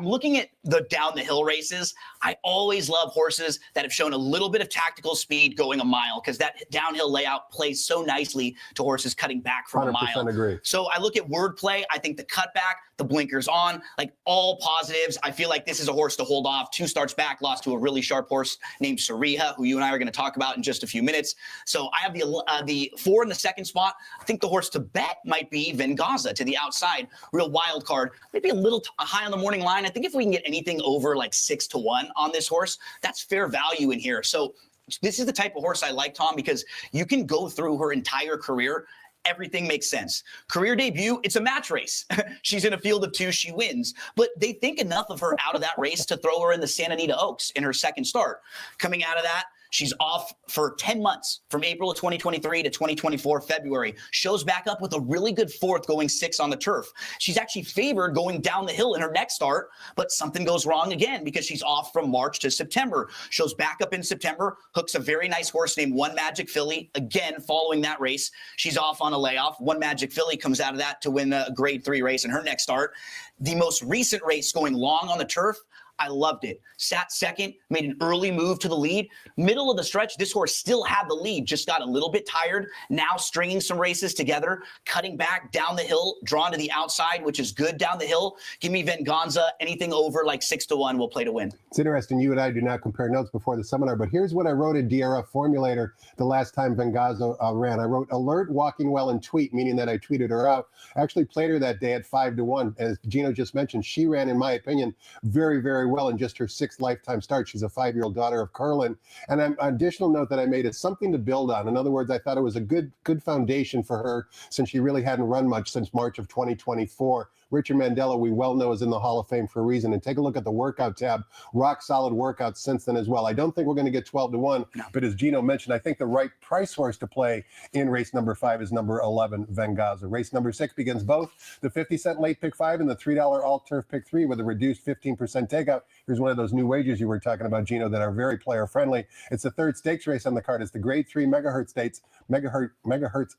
looking at the down the hill races. I always love horses that have shown a little bit of tactical speed going a mile because that downhill layout plays so nicely to horses cutting back from a mile. 100% agree. So I look at Wordplay. I think the cutback, the blinkers on, like all positives. I feel like this is a horse to hold off. 2 starts back, lost to a really sharp horse named Sariha, who you and I are going to talk about in just a few minutes. So I have the 4 in the second spot. I think the horse to bet might be Vengaza to the outside. Real wild card. Maybe a little high on the morning line. I think if we can get anything over like 6-1 on this horse, that's fair value in here. So this is the type of horse I like, Tom, because you can go through her entire career. Everything makes sense. Career debut, it's a match race. She's in a field of 2, she wins. But they think enough of her out of that race to throw her in the Santa Anita Oaks in her second start. Coming out of that, she's off for 10 months from April of 2023 to 2024 February. Shows back up with a really good 4th going 6 on the turf. She's actually favored going down the hill in her next start, but something goes wrong again because she's off from March to September. Shows back up in September, hooks a very nice horse named One Magic Filly. Again, following that race, she's off on a layoff. One Magic Filly comes out of that to win a grade 3 race in her next start. The most recent race going long on the turf, I loved it. Sat second, made an early move to the lead. Middle of the stretch, this horse still had the lead, just got a little bit tired. Now stringing some races together, cutting back down the hill, drawn to the outside, which is good down the hill. Give me Venganza. Anything over like 6-1 will play to win. It's interesting. You and I do not compare notes before the seminar, but here's what I wrote in DRF Formulator the last time Venganza ran. I wrote alert, walking well, and tweet, meaning that I tweeted her out. I actually played her that day at 5-1. As Gino just mentioned, she ran, in my opinion, very, very well in just her 6th lifetime start. She's a 5-year-old daughter of Carlin. And an additional note that I made is something to build on. In other words, I thought it was a good foundation for her since she really hadn't run much since March of 2024. Richard Mandela, we well know, is in the Hall of Fame for a reason. And take a look at the workout tab. Rock solid workouts since then as well. I don't think we're going to get 12-1, but as Gino mentioned, I think the right price horse to play in race number 5 is number 11, Vengaza. Race number 6 begins both the 50-cent late pick 5 and the $3 all-turf pick 3 with a reduced 15% takeout. Here's one of those new wages you were talking about, Gino, that are very player-friendly. It's the 3rd stakes race on the card. It's the grade 3 megahertz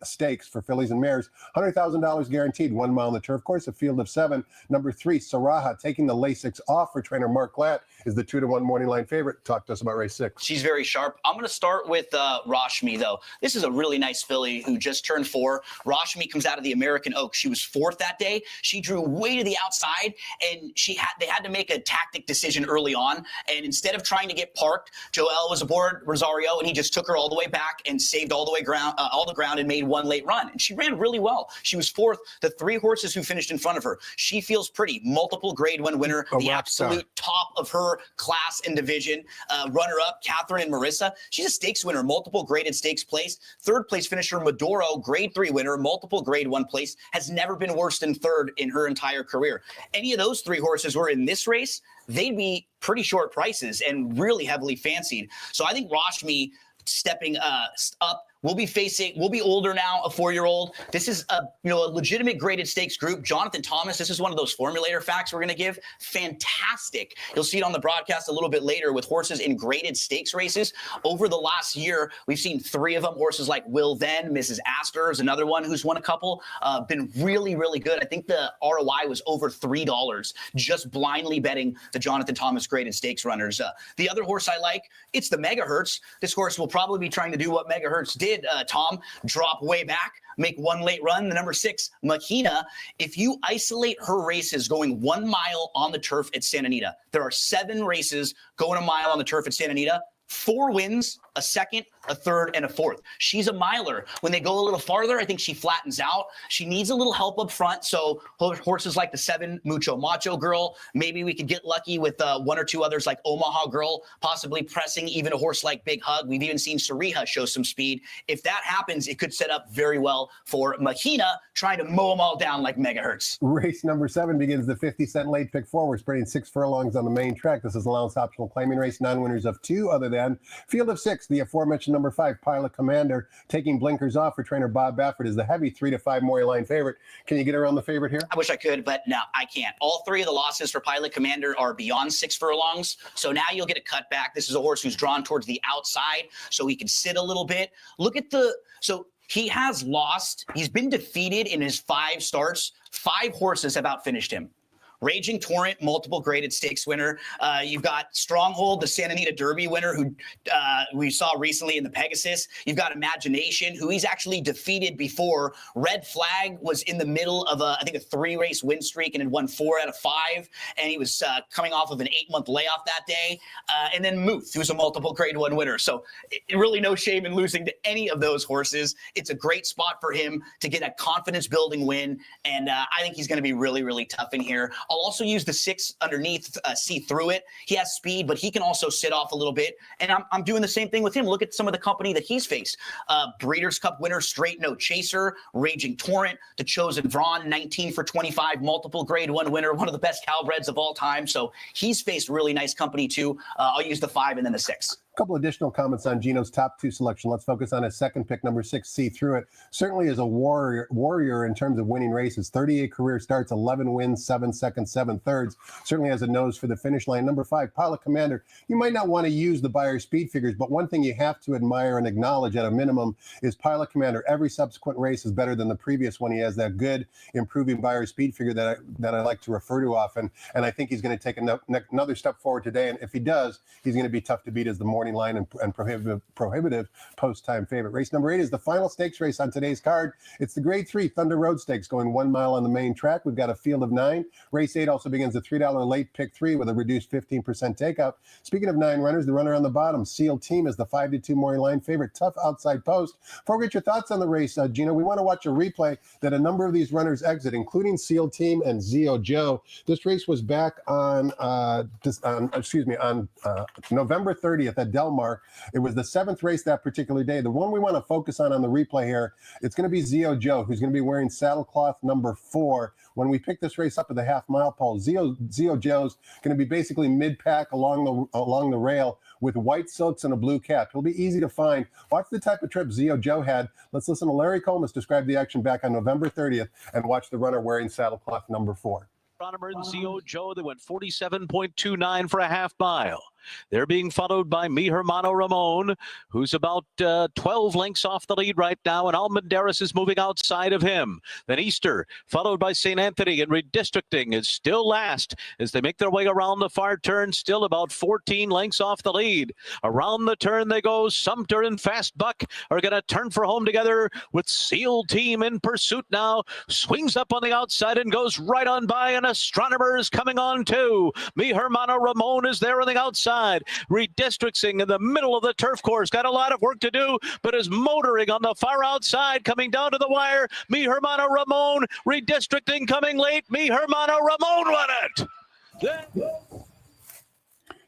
stakes for fillies and mares. $100,000 guaranteed, 1 mile on the turf course, a field of 7. Number 3, Saraha, taking the Lasix off for trainer Mark Glatt, is the 2-1 morning line favorite. Talk to us about race 6. She's very sharp. I'm going to start with Rashmi, though. This is a really nice filly who just turned 4. Rashmi comes out of the American Oak. She was 4th that day. She drew way to the outside, and they had to make a tactic decision early on. And instead of trying to get parked, Joel was aboard Rosario, and he just took her all the way back and saved all the ground and made one late run. And she ran really well. She was 4th. The 3 horses who finished in front of her, she feels pretty. Multiple grade 1 winner, the absolute top of her class and division. Runner-up, Catherine and Marissa. She's a stakes winner, multiple graded stakes place. 3rd place finisher, Maduro, grade 3 winner, multiple grade 1 place. Has never been worse than 3rd in her entire career. Any of those 3 horses were in this race, they'd be pretty short prices and really heavily fancied. So I think Rashmi stepping up. We'll be older now, a 4-year-old. This is a legitimate graded stakes group. Jonathan Thomas, this is one of those formulator facts we're going to give. Fantastic. You'll see it on the broadcast a little bit later with horses in graded stakes races. Over the last year, we've seen 3 of them. Horses like Will Then, Mrs. Astor is another one who's won a couple. Been really, really good. I think the ROI was over $3 just blindly betting the Jonathan Thomas graded stakes runners. The other horse I like, it's the Megahertz. This horse will probably be trying to do what Megahertz did did, Tom, drop way back, make one late run. The number 6, Mahina, if you isolate her races going 1 mile on the turf at Santa Anita, there are 7 races going a mile on the turf at Santa Anita. 4 wins, a second, a third, and a fourth. She's a miler. When they go a little farther, I think she flattens out. She needs a little help up front. So horses like the 7 Mucho Macho Girl, maybe we could get lucky with 1 or 2 others like Omaha Girl, possibly pressing even a horse like Big Hug. We've even seen Sariha show some speed. If that happens, it could set up very well for Mahina trying to mow them all down like megahertz. Race number 7 begins the 50-cent late pick 4. We're spreading 6 furlongs on the main track. This is allowance optional claiming race, non-winners of 2 other than field of 6. The aforementioned number 5, Pilot Commander, taking blinkers off for trainer Bob Baffert, is the heavy 3-5 Maury line favorite. Can you get around the favorite here? I wish I could, but no, I can't. All 3 of the losses for Pilot Commander are beyond 6 furlongs. So now you'll get a cutback. This is a horse who's drawn towards the outside, so he can sit a little bit. Look at so he has lost. He's been defeated in his 5 starts. 5 horses have outfinished him. Raging Torrent, multiple graded stakes winner. You've got Stronghold, the Santa Anita Derby winner, who we saw recently in the Pegasus. You've got Imagination, who he's actually defeated before. Red Flag was in the middle of I think a 3-race win streak and had won 4 out of 5. And he was coming off of an 8-month layoff that day. And then Muth, who's a multiple grade 1 winner. So really no shame in losing to any of those horses. It's a great spot for him to get a confidence building win. And I think he's going to be really, really tough in here. I'll also use the 6 underneath, see through it. He has speed, but he can also sit off a little bit. And I'm doing the same thing with him. Look at some of the company that he's faced. Breeders' Cup winner, Straight No Chaser, Raging Torrent, The Chosen Vron, 19 for 25, multiple grade 1 winner, one of the best Calbreds of all time. So he's faced really nice company too. I'll use the 5 and then the 6. A couple additional comments on Gino's top 2 selection. Let's focus on his second pick, number 6, See Through It. Certainly is a warrior in terms of winning races. 38 career starts, 11 wins, 7 seconds, 7 thirds. Certainly has a nose for the finish line. Number 5, Pilot Commander. You might not want to use the Beyer speed figures, but one thing you have to admire and acknowledge at a minimum is Pilot Commander. Every subsequent race is better than the previous one. He has that good improving Beyer speed figure that I like to refer to often. And I think he's going to take another step forward today. And if he does, he's going to be tough to beat as the morning line and prohibitive post-time favorite. Race number 8 is the final stakes race on today's card. It's the Grade 3 Thunder Road Stakes going 1 mile on the main track. We've got a field of 9. Race 8 also begins the $3 late pick 3 with a reduced 15% takeout. Speaking of 9 runners, the runner on the bottom, Seal Team, is the 5-2 Maury line favorite. Tough outside post. Before we get your thoughts on the race, Gino, we want to watch a replay that a number of these runners exit, including Seal Team and Zio Joe. This race was back on November 30th at Del Mar. It was the 7th race that particular day. The one we want to focus on the replay here, it's going to be Zio Joe, who's going to be wearing saddlecloth number 4. When we pick this race up at the half-mile pole, Zio Joe's going to be basically mid-pack along the rail with white silks and a blue cap. He'll be easy to find. Watch the type of trip Zio Joe had. Let's listen to Larry Comas describe the action back on November 30th and watch the runner wearing saddlecloth number 4. Astronomer and Zio Joe, they went 47.29 for a half mile. They're being followed by Mi Hermano Ramon, who's about 12 lengths off the lead right now, and Almendares is moving outside of him. Then Easter, followed by St. Anthony, and redistricting is still last as they make their way around the far turn, still about 14 lengths off the lead. Around the turn they go. Sumter and Fast Buck are going to turn for home together with Seal Team in pursuit now. Swings up on the outside and goes right on by, and Astronomer is coming on too. Mi Hermano Ramon is there on the outside. Redistricting in the middle of the turf course. Got a lot of work to do, but is motoring on the far outside, coming down to the wire. Mi Hermano Ramon redistricting, coming late. Mi Hermano Ramon won it.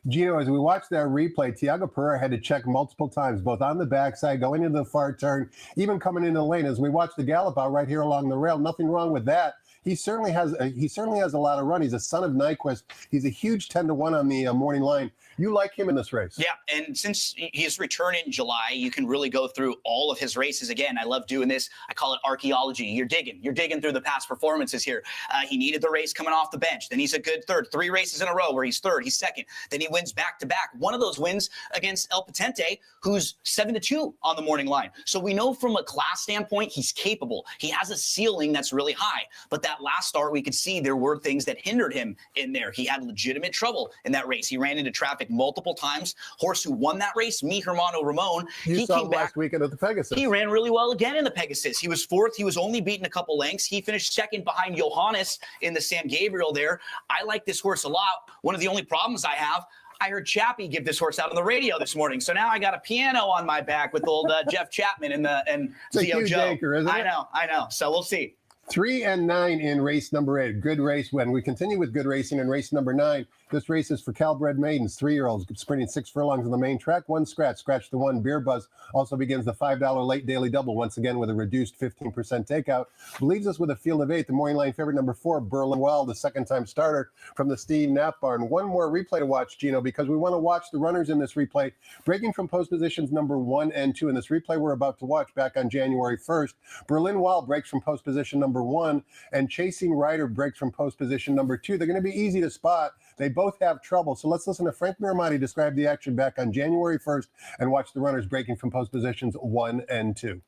Gino, as we watched that replay, Tiago Pereira had to check multiple times, both on the backside, going into the far turn, even coming into the lane. As we watched the gallop out right here along the rail, nothing wrong with that. He certainly has a lot of run. He's a son of Nyquist. He's a huge 10-1 on the morning line. You like him in this race? Yeah, and since his return in July, you can really go through all of his races again. I love doing this. I call it archaeology. You're digging through the past performances here. He needed the race coming off the bench. Then he's a good third. 3 races in a row where he's third, he's second. Then he wins back-to-back. One of those wins against El Patente, who's 7-2 on the morning line. So we know from a class standpoint, he's capable. He has a ceiling that's really high. But that last start, we could see there were things that hindered him in there. He had legitimate trouble in that race. He ran into traffic multiple times. Horse who won that race, Mi Hermano Ramon, he saw him last weekend at the Pegasus. He ran really well again in the Pegasus. He was fourth. He was only beaten a couple lengths. He finished second behind Johannes in the San Gabriel there. I like this horse a lot. One of the only problems I have, I heard Chappie give this horse out on the radio this morning. So now I got a piano on my back with old Jeff Chapman and Theo Joe. Anchor, isn't it? I know. So we'll see. 3 and 9 in race number 8. Good race when we continue with good racing in race number 9. This race is for Calbred maidens, 3-year-olds sprinting 6 furlongs on the main track. 1 scratch. Scratch the 1. Beer Buzz also begins the $5 late daily double, once again with a reduced 15% takeout. Leaves us with a field of 8. The morning line favorite number 4, Berlin Well, the second-time starter from the Steve Knapp barn. One more replay to watch, Gino, because we want to watch the runners in this replay breaking from post positions number 1 and 2. In this replay we're about to watch back on January 1st, Berlin Well breaks from post position number 1, and Chasing Rider breaks from post position number 2. They're going to be easy to spot. They both have trouble. So let's listen to Frank Miramati describe the action back on January 1st and watch the runners breaking from post positions 1 and 2.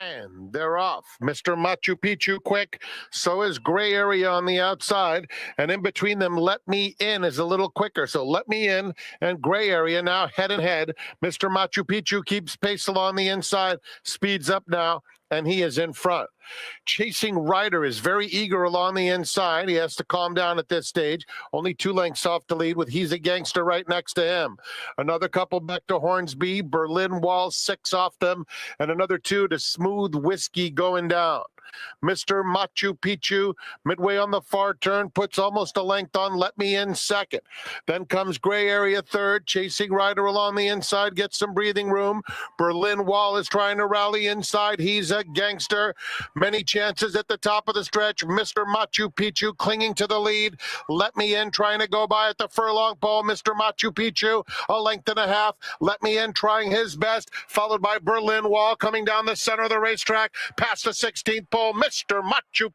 And they're off. Mr. Machu Picchu quick. So is Gray Area on the outside. And in between them, Let Me In is a little quicker. So Let Me In and Gray Area now head and head. Mr. Machu Picchu keeps pace along the inside, speeds up now, and he is in front. Chasing Rider is very eager along the inside. He has to calm down at this stage. Only 2 lengths off the lead with He's a Gangster right next to him. Another couple back to Hornsby. Berlin Wall 6 off them. And another 2 to Smooth Whiskey going down. Mr. Machu Picchu, midway on the far turn, puts almost a length on Let Me In second. Then comes Gray Area third. Chasing Rider along the inside, gets some breathing room. Berlin Wall is trying to rally inside. He's a Gangster. Many chances at the top of the stretch. Mr. Machu Picchu clinging to the lead. Let Me In trying to go by at the furlong pole. Mr. Machu Picchu, a length and a half. Let Me In trying his best, followed by Berlin Wall coming down the center of the racetrack past the 16th pole. Mr. Machu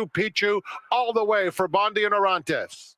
Picchu, all the way for Bondi and Orantes.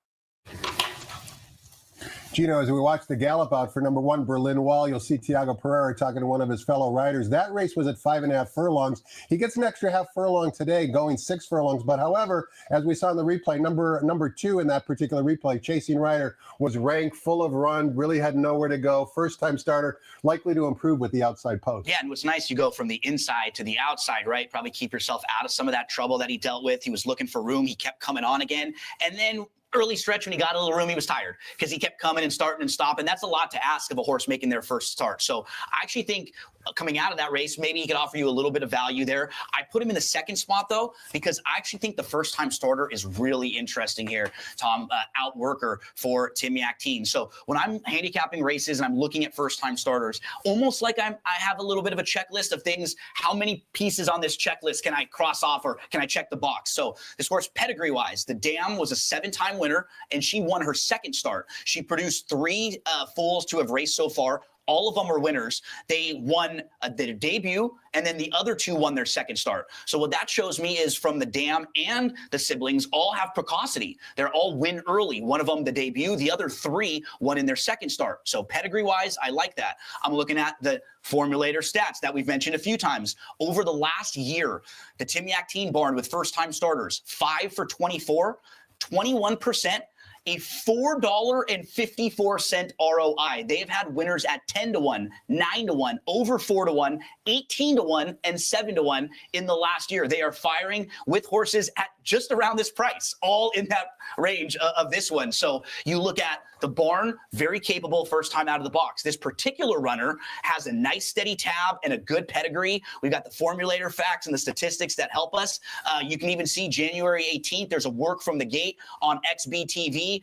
Gino, as we watch the gallop out for number 1, Berlin Wall, you'll see Tiago Pereira talking to one of his fellow riders. That race was at 5.5 furlongs. He gets an extra half furlong today, going 6 furlongs. But however, as we saw in the replay, number 2 in that particular replay, Chasing Rider, was ranked, full of run, really had nowhere to go. First-time starter, likely to improve with the outside post. Yeah, and what's nice, you go from the inside to the outside, right? Probably keep yourself out of some of that trouble that he dealt with. He was looking for room. He kept coming on again. And then early stretch when he got a little room, he was tired because he kept coming and starting and stopping. That's a lot to ask of a horse making their first start. So I actually think coming out of that race, maybe he could offer you a little bit of value there. I put him in the second spot, though, because I actually think the first-time starter is really interesting here, Tom, outworker for Tim Yakteen. So when I'm handicapping races and I'm looking at first-time starters, almost like I have a little bit of a checklist of things, how many pieces on this checklist can I cross off or can I check the box? So this horse, pedigree-wise, the Dam was a 7-time winner, and she won her second start. She produced 3 foals to have raced so far. All of them were winners. They won their debut, and then the other 2 won their second start. So what that shows me is from the Dam and the siblings all have precocity. They're all win early. One of them, the debut. The other 3 won in their second start. So pedigree-wise, I like that. I'm looking at the formulator stats that we've mentioned a few times. Over the last year, the Tim Yakteen barn with first-time starters, 5 for 24, 21%, a $4.54 ROI. They've had winners at 10-1, 9-1, over 4-1, 18-1, and 7-1 in the last year. They are firing with horses at just around this price, all in that range of this one. So you look at the barn, very capable first time out of the box. This particular runner has a nice steady tab and a good pedigree. We've got the formulator facts and the statistics that help us. You can even see January 18th, there's a work from the gate on XBTV,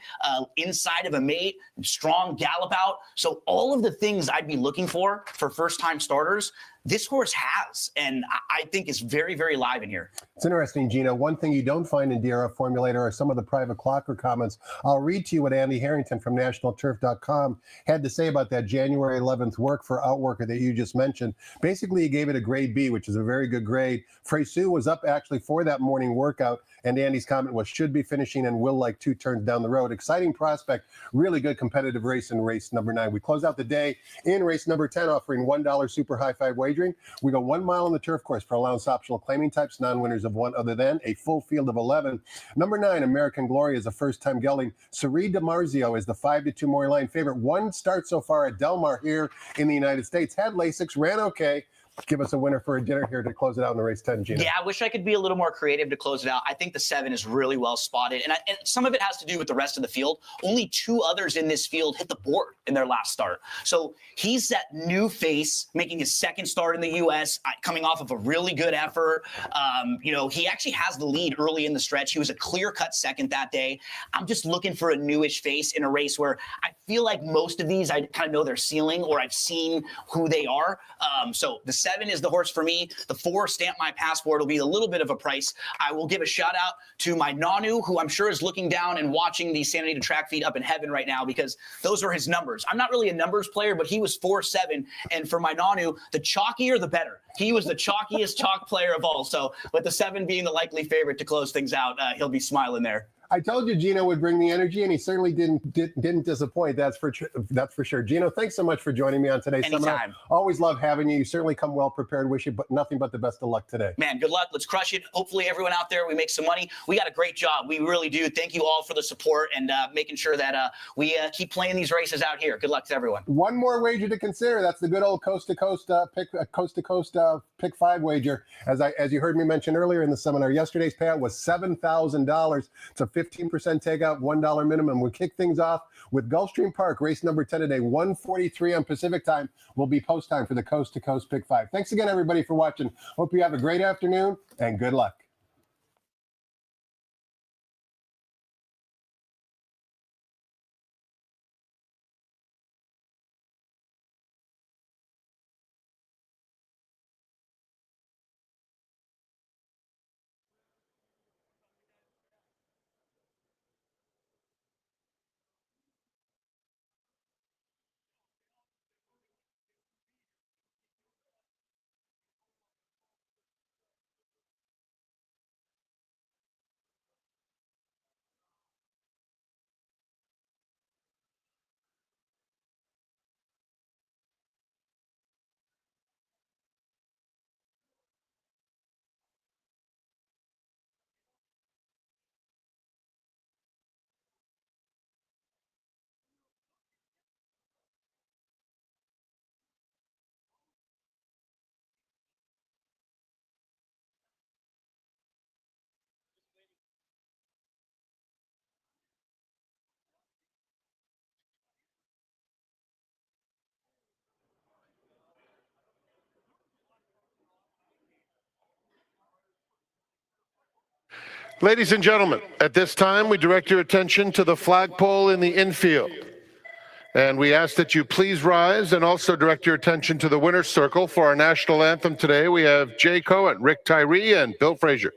inside of a mate, strong gallop out. So all of the things I'd be looking for first time starters, this horse has, and I think is very, very live in here. It's interesting, Gino. One thing you don't find in DRF Formulator are some of the private clocker comments. I'll read to you what Andy Harrington from NationalTurf.com had to say about that January 11th work for Outworker that you just mentioned. Basically, he gave it a grade B, which is a very good grade. Freysu was up actually for that morning workout, and Andy's comment was should be finishing and will like 2 turns down the road. Exciting prospect, really good competitive race in race number 9. We close out the day in race number 10, offering $1 super high five wagering. We go 1 mile on the turf course for allowance optional claiming types, non-winners of 1 other than, a full field of 11. Number 9, American Glory, is a first-time gelding. Cerie DiMarzio is the 5-2 Maury line favorite. 1 start so far at Del Mar here in the United States. Had Lasix, ran okay. Give us a winner for a dinner here to close it out in the race 10, Gino. Yeah, I wish I could be a little more creative to close it out. I think the 7 is really well spotted, and some of it has to do with the rest of the field. Only 2 others in this field hit the board in their last start. So he's that new face, making his 2nd start in the U.S., coming off of a really good effort. He actually has the lead early in the stretch. He was a clear-cut 2nd that day. I'm just looking for a newish face in a race where I feel like most of these I kind of know their ceiling, or I've seen who they are. So the 7 is the horse for me. The 4, Stamp My Passport, will be a little bit of a price. I will give a shout out to my Nanu, who I'm sure is looking down and watching the Sanity to Track feed up in heaven right now, because those are his numbers. I'm not really a numbers player, but he was 4-7. And for my Nanu, the chalkier, the better. He was the chalkiest chalk player of all. So with the 7 being the likely favorite to close things out, he'll be smiling there. I told you Gino would bring the energy, and he certainly didn't disappoint. That's for sure. Gino, thanks so much for joining me on today's seminar. Always love having you. You certainly come well prepared. Wish you nothing but the best of luck today. Man, good luck. Let's crush it. Hopefully, everyone out there, we make some money. We got a great job. We really do. Thank you all for the support and making sure that we keep playing these races out here. Good luck to everyone. One more wager to consider. That's the good old coast to coast pick 5 wager. As you heard me mention earlier in the seminar, yesterday's payout was $7,000. It's a 15% takeout, $1 minimum. We'll kick things off with Gulfstream Park, race number 10 today, 1:43 on Pacific time. Will be post time for the Coast to Coast Pick 5. Thanks again, everybody, for watching. Hope you have a great afternoon, and good luck. Ladies and gentlemen, at this time, we direct your attention to the flagpole in the infield. And we ask that you please rise and also direct your attention to the winner's circle for our national anthem today. We have Jay Cohen, Rick Tyree, and Bill Frazier.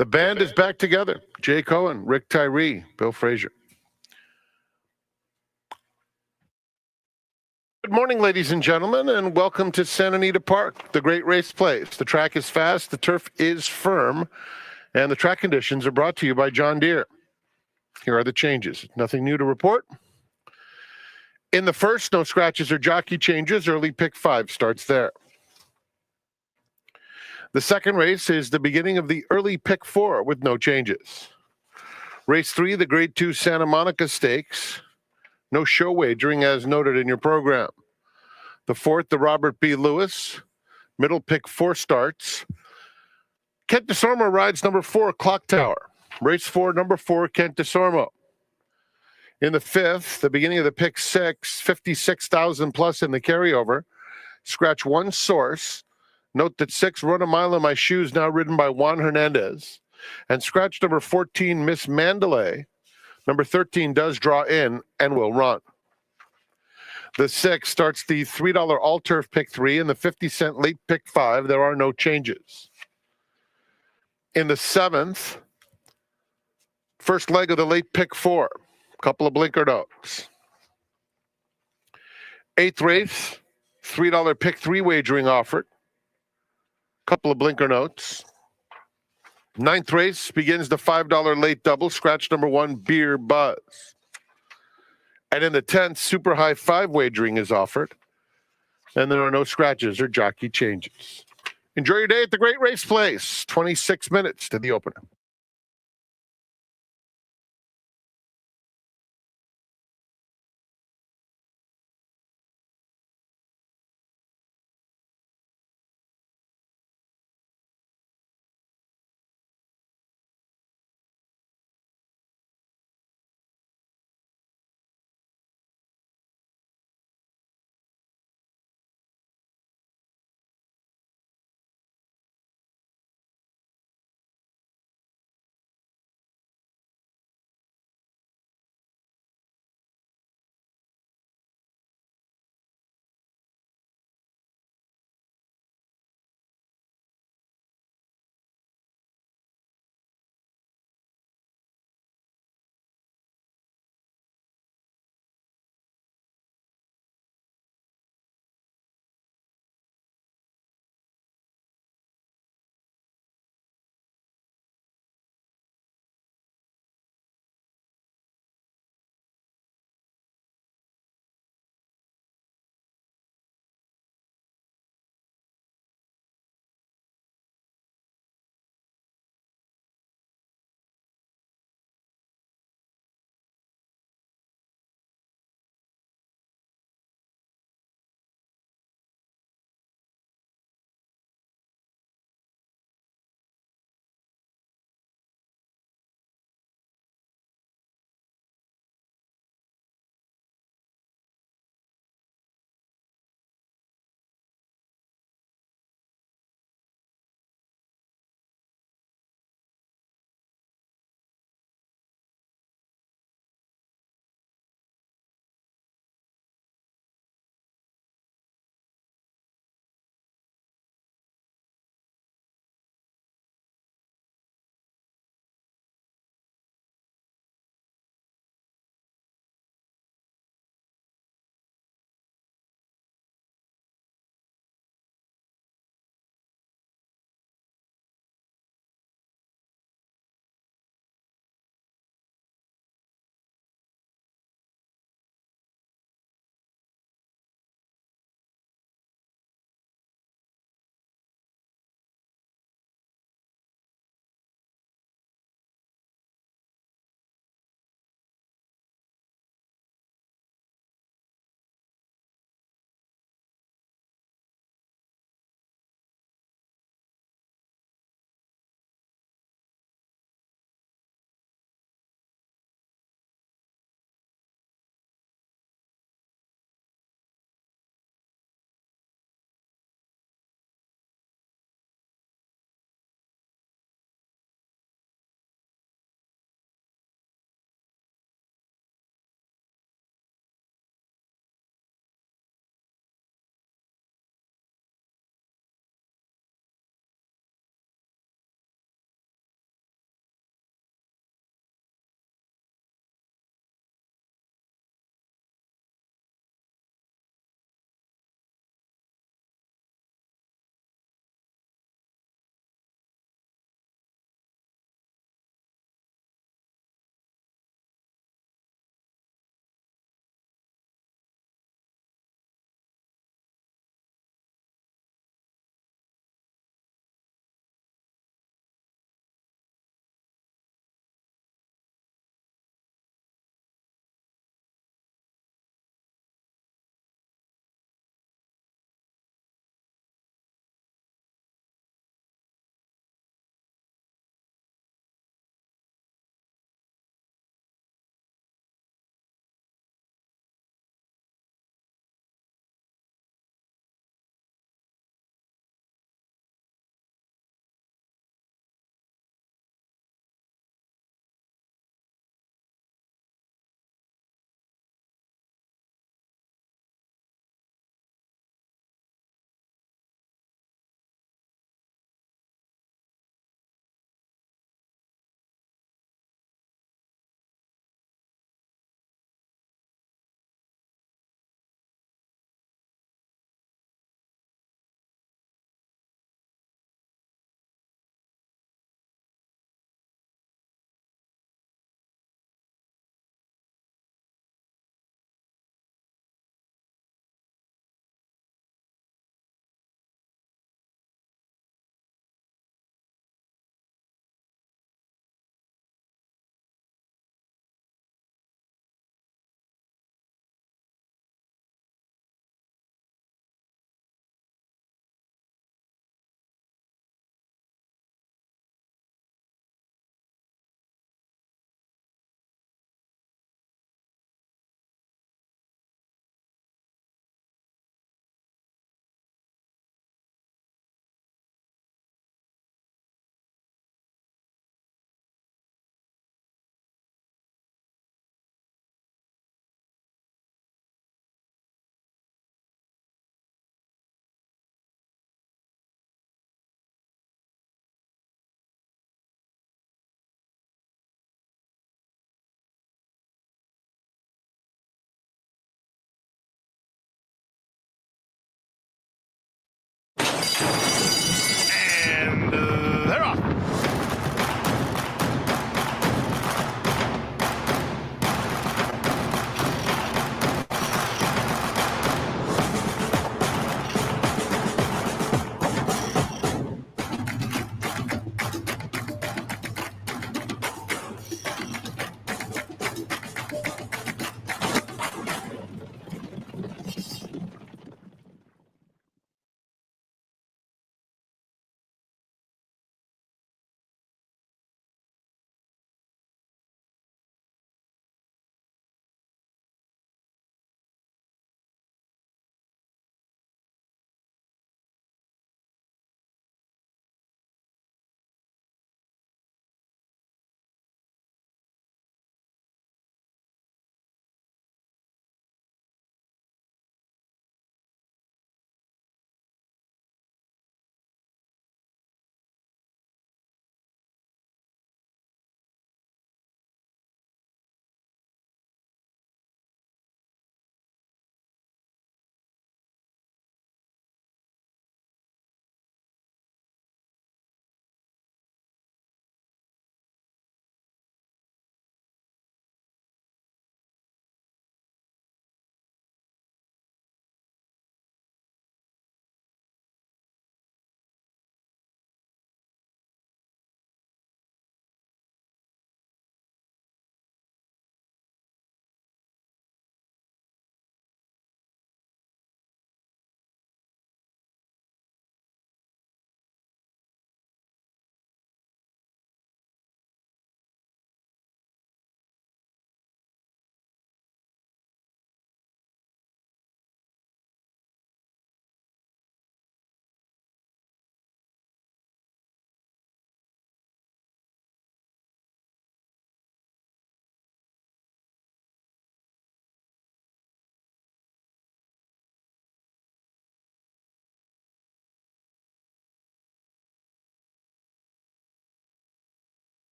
The band is back together. Jay Cohen, Rick Tyree, Bill Frazier. Good morning, ladies and gentlemen, and welcome to Santa Anita Park, the great race place. The track is fast, the turf is firm, and the track conditions are brought to you by John Deere. Here are the changes. Nothing new to report. In the first, no scratches or jockey changes. Early pick 5 starts there. The second race is the beginning of the early pick 4 with no changes. Race 3, the Grade 2 Santa Monica Stakes. No show wagering as noted in your program. The fourth, the Robert B. Lewis. Middle pick 4 starts. Kent DeSormo rides number 4, Clock Tower. Race 4, number 4, Kent DeSormo. In the fifth, the beginning of the pick 6, 56,000 plus in the carryover. Scratch 1 source. Note that 6, Run a Mile in My Shoes, now ridden by Juan Hernandez. And scratch number 14, Miss Mandalay. Number 13 does draw in and will run. The 6 starts the $3 all-turf pick 3 and the 50-cent late pick 5. There are no changes. In the 7th, first leg of the late pick 4. Couple of blinker notes. 8th race, $3 pick 3 wagering offered. Couple of blinker notes. 9th race begins the $5 late double. Scratch number 1, Beer Buzz. And in the 10th, super high 5 wagering is offered. And there are no scratches or jockey changes. Enjoy your day at the Great Race Place. 26 minutes to the opener.